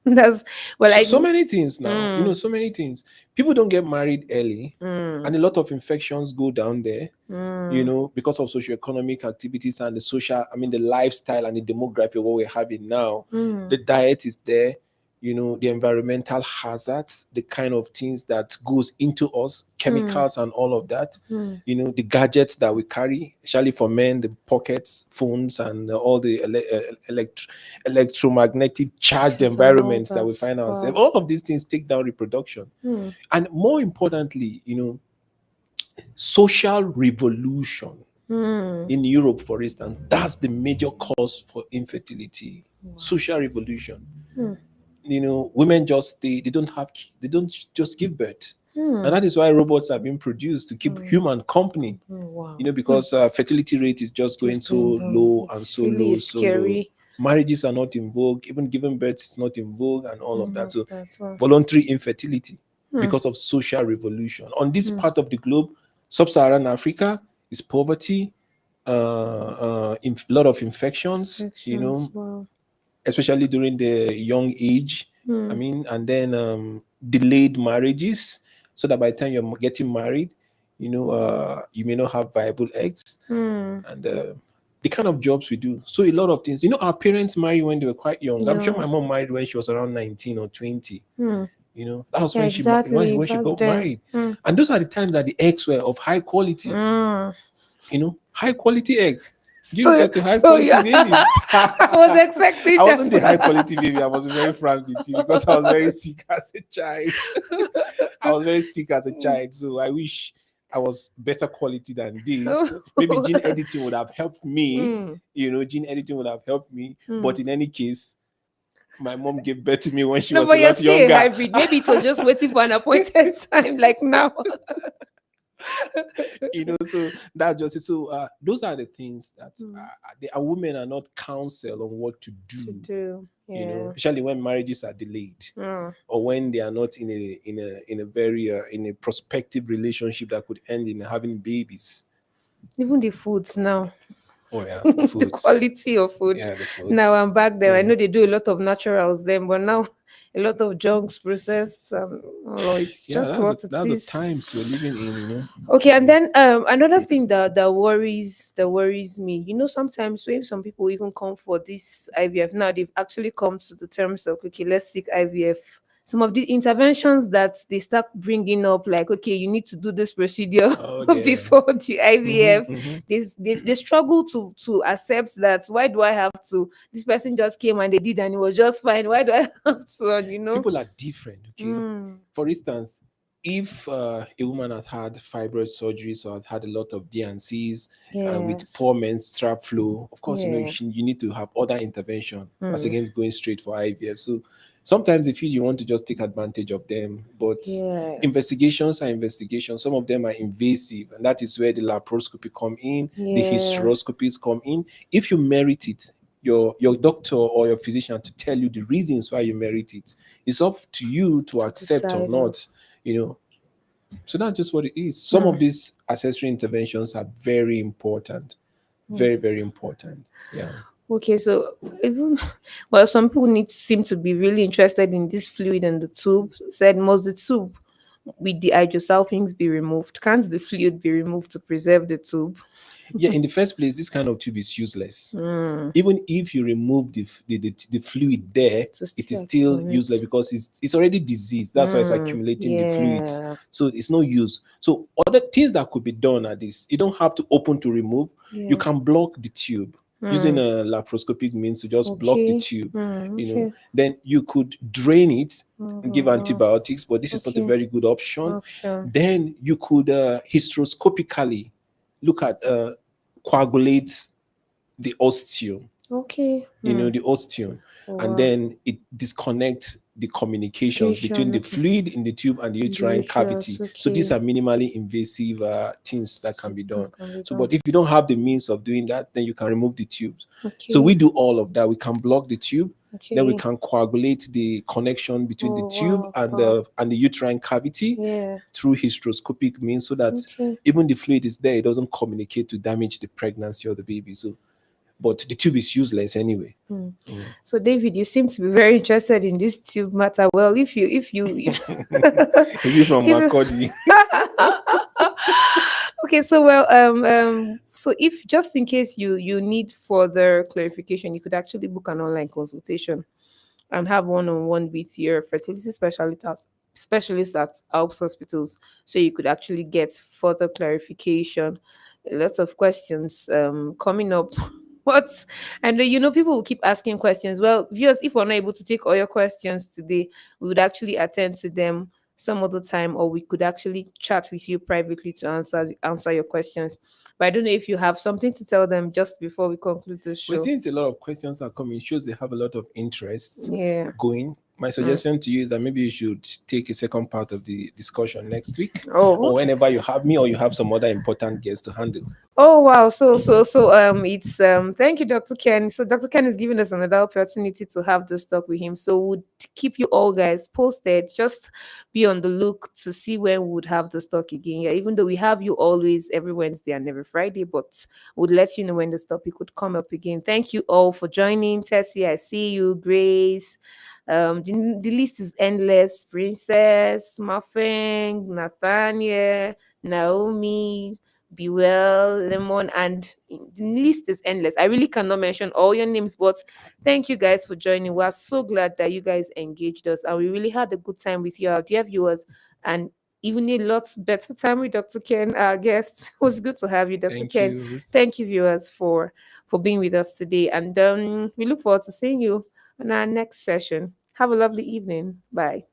Speaker 1: That's, well,
Speaker 2: So,
Speaker 1: I.
Speaker 2: so many things now,
Speaker 1: Mm,
Speaker 2: so many things. People don't get married early,
Speaker 1: mm,
Speaker 2: and a lot of infections go down there,
Speaker 1: mm,
Speaker 2: because of socioeconomic activities and the social, I mean, the lifestyle and the demography of what we're having now.
Speaker 1: mm,
Speaker 2: The diet is there, the environmental hazards, the kind of things that goes into us,
Speaker 1: mm,
Speaker 2: chemicals and all of that,
Speaker 1: mm.
Speaker 2: the gadgets that we carry, especially for men, the pockets, phones, and all the electromagnetic charged
Speaker 1: Just and all
Speaker 2: environments that we
Speaker 1: that.
Speaker 2: find ourselves.
Speaker 1: Wow.
Speaker 2: All of these things take down reproduction.
Speaker 1: Mm,
Speaker 2: And more importantly, social revolution
Speaker 1: mm.
Speaker 2: in Europe, for instance, that's the major cause for infertility.
Speaker 1: Wow.
Speaker 2: Social revolution.
Speaker 1: Mm,
Speaker 2: Women just they don't have, they don't just give birth, and
Speaker 1: mm,
Speaker 2: that is why robots are being produced to keep
Speaker 1: mm.
Speaker 2: human company.
Speaker 1: Wow. Mm.
Speaker 2: Because fertility rate is just going
Speaker 1: Just
Speaker 2: so
Speaker 1: going down.
Speaker 2: low and
Speaker 1: It's
Speaker 2: so
Speaker 1: really
Speaker 2: low,
Speaker 1: a
Speaker 2: so low.
Speaker 1: scary.
Speaker 2: Marriages are not in vogue. Even giving birth is not in vogue, and all of that. So
Speaker 1: That's one.
Speaker 2: voluntary infertility,
Speaker 1: Mm,
Speaker 2: because of social revolution on this
Speaker 1: mm.
Speaker 2: part of the globe, sub-Saharan Africa, is poverty, a lot of infections,
Speaker 1: Infections. Wow.
Speaker 2: especially during the young age. I
Speaker 1: Mm,
Speaker 2: mean, and then delayed marriages, so that by the time you're getting married, you may not have viable eggs,
Speaker 1: mm.
Speaker 2: and the kind of jobs we do. So a lot of things. Our parents married when they were quite young. I'm sure
Speaker 1: Young.
Speaker 2: my mom married when she was around 19 or 20.
Speaker 1: Mm.
Speaker 2: That was
Speaker 1: Yeah,
Speaker 2: when
Speaker 1: exactly.
Speaker 2: when she
Speaker 1: Back
Speaker 2: got
Speaker 1: then.
Speaker 2: married,
Speaker 1: Mm.
Speaker 2: and those are the times that the eggs were of high quality.
Speaker 1: Mm.
Speaker 2: High quality eggs give
Speaker 1: So,
Speaker 2: birth to high
Speaker 1: so
Speaker 2: quality
Speaker 1: yeah,
Speaker 2: babies.
Speaker 1: I was
Speaker 2: I
Speaker 1: expecting
Speaker 2: wasn't the high
Speaker 1: that.
Speaker 2: quality baby. I was very frank with you, because I was very sick as a child. I was very sick as a child, so I wish I was better quality than this. Maybe gene editing would have helped me.
Speaker 1: Mm.
Speaker 2: Gene editing would have helped me. But
Speaker 1: Mm.
Speaker 2: in any case, my mom gave birth to me when she
Speaker 1: No,
Speaker 2: was
Speaker 1: but
Speaker 2: a
Speaker 1: you're
Speaker 2: lot
Speaker 1: still a
Speaker 2: younger.
Speaker 1: hybrid. Maybe it was just waiting for an appointed time, like now.
Speaker 2: So that's just it. So those are the things that
Speaker 1: Mm.
Speaker 2: our women are not counseled on what to
Speaker 1: To
Speaker 2: do.
Speaker 1: do. Yeah.
Speaker 2: Especially when marriages are delayed,
Speaker 1: Mm.
Speaker 2: or when they are not in a very in a prospective relationship that could end in having babies.
Speaker 1: Even the foods now.
Speaker 2: Oh yeah, the
Speaker 1: The
Speaker 2: foods.
Speaker 1: quality of food.
Speaker 2: Yeah, the
Speaker 1: Now
Speaker 2: foods.
Speaker 1: I'm back there. I
Speaker 2: Mm.
Speaker 1: know they do a lot of naturals then, but now a lot of junks processed. Oh, it's
Speaker 2: Yeah,
Speaker 1: just
Speaker 2: that's the
Speaker 1: what it
Speaker 2: that's the
Speaker 1: is.
Speaker 2: times we're living in.
Speaker 1: Okay, and then another thing that worries me. Sometimes when some people even come for this IVF, now they've actually come to the terms of, okay, let's seek IVF. Some of the interventions that they start bringing up, like, okay, you need to do this procedure
Speaker 2: Oh yeah.
Speaker 1: before the
Speaker 2: Mm-hmm,
Speaker 1: IVF.
Speaker 2: mm-hmm.
Speaker 1: They struggle to accept that. Why do I have to? This person just came and they did, and it was just fine. Why do I have to?
Speaker 2: People are different. Okay,
Speaker 1: Mm,
Speaker 2: for instance, if a woman has had fibroid surgeries or has had a lot of DNCs with
Speaker 1: yes,
Speaker 2: poor menstrual flow, of course,
Speaker 1: yeah,
Speaker 2: you need to have other intervention as
Speaker 1: mm,
Speaker 2: against going straight for IVF. So sometimes they feel you want to just take advantage of them, but
Speaker 1: yes.
Speaker 2: investigations are investigations. Some of them are invasive, and that is where the laparoscopy come in, the
Speaker 1: Yeah.
Speaker 2: hysteroscopies come in. If you merit it, your doctor or your physician to tell you the reasons why you merit it. It's up to you to
Speaker 1: To
Speaker 2: accept or
Speaker 1: decide on.
Speaker 2: not. You know, so that's just what it is. Some
Speaker 1: Hmm.
Speaker 2: of these accessory interventions are very important, very very important. Yeah.
Speaker 1: Okay, so even well, some people need seem to be really interested in this fluid and the tube. Said, with the hydrosalpinx be removed? Can't the fluid be removed to preserve the tube?
Speaker 2: Yeah, in the first place, this kind of tube is useless.
Speaker 1: Mm,
Speaker 2: Even if you remove the fluid there,
Speaker 1: to
Speaker 2: it is
Speaker 1: still
Speaker 2: still useless
Speaker 1: accumulate.
Speaker 2: because it's already diseased. That's why it's
Speaker 1: Mm,
Speaker 2: accumulating the fluids.
Speaker 1: yeah,
Speaker 2: So it's no use. So other things that could be done are this: you don't have to open to remove. You
Speaker 1: yeah.
Speaker 2: can block the tube using
Speaker 1: Mm,
Speaker 2: a laparoscopic means to just block the
Speaker 1: okay.
Speaker 2: tube.
Speaker 1: Mm,
Speaker 2: You know,
Speaker 1: okay.
Speaker 2: then you could drain it and give
Speaker 1: Mm-hmm.
Speaker 2: antibiotics, but this is not a
Speaker 1: Okay.
Speaker 2: very good option.
Speaker 1: Option.
Speaker 2: Then you could hysteroscopically look at coagulate the osteum,
Speaker 1: Okay. Mm.
Speaker 2: the osteum,
Speaker 1: Oh,
Speaker 2: and
Speaker 1: wow.
Speaker 2: then it disconnects the communications between
Speaker 1: Patient.
Speaker 2: the
Speaker 1: Okay.
Speaker 2: fluid in the tube and the
Speaker 1: The
Speaker 2: uterine
Speaker 1: uterus.
Speaker 2: cavity. So these
Speaker 1: Okay.
Speaker 2: are minimally invasive things that can be done.
Speaker 1: That can be
Speaker 2: So,
Speaker 1: done.
Speaker 2: but if you don't have the means of doing that, then you can remove the tubes. So we
Speaker 1: Okay.
Speaker 2: do all of that. We can block the tube, then we
Speaker 1: Okay.
Speaker 2: can coagulate the connection between the
Speaker 1: Oh,
Speaker 2: tube
Speaker 1: wow.
Speaker 2: and
Speaker 1: Wow.
Speaker 2: the uterine cavity
Speaker 1: Yeah.
Speaker 2: through hysteroscopic means, so that
Speaker 1: Okay.
Speaker 2: even the fluid is there, it doesn't communicate to damage the pregnancy or the baby. So, but the tube is useless anyway.
Speaker 1: Mm.
Speaker 2: Mm.
Speaker 1: So, David, you seem to be very interested in this tube matter. Well, if
Speaker 2: Is it from
Speaker 1: if you
Speaker 2: Makodi?
Speaker 1: okay, so well, so if just in case you need further clarification, you could actually book an online consultation and have one-on-one with your fertility specialist at ALPS hospitals, so you could actually get further clarification. Lots of questions coming up. What? And people will keep asking questions. Well, viewers, if we're not able to take all your questions today, we would actually attend to them some other time, or we could actually chat with you privately to answer your questions. But I don't know if you have something to tell them just before we conclude the
Speaker 2: Well,
Speaker 1: show.
Speaker 2: since a lot of questions are coming, it shows they have a lot of interest
Speaker 1: Yeah.
Speaker 2: going. My
Speaker 1: Mm.
Speaker 2: suggestion to you is that maybe you should take a second part of the discussion next week,
Speaker 1: Oh,
Speaker 2: or
Speaker 1: okay.
Speaker 2: whenever you have me or you have some other important guests to handle.
Speaker 1: Oh wow. It's thank you, Dr. Ken. So Dr. Ken is giving us another opportunity to have this talk with him. So we'll keep you all guys posted. Just be on the look to see when we would have this talk again. Yeah, even though we have you always every Wednesday and every Friday, but we'll let you know when this topic would come up again. Thank you all for joining. Tessie, I see you. Grace. The list is endless. Princess, Muffin, Nathaniel, Naomi, be well, lemon, and the list is endless. I really cannot mention all your names, but thank you guys for joining. We are so glad that you guys engaged us, and we really had a good time with you, our dear viewers, and even a lot better time with Dr. Ken, our guest. It was good to have you, Dr.
Speaker 2: Thank
Speaker 1: Ken.
Speaker 2: you, Ruth.
Speaker 1: Thank you, viewers, for being with us today, and we look forward to seeing you on our next session. Have a lovely evening. Bye.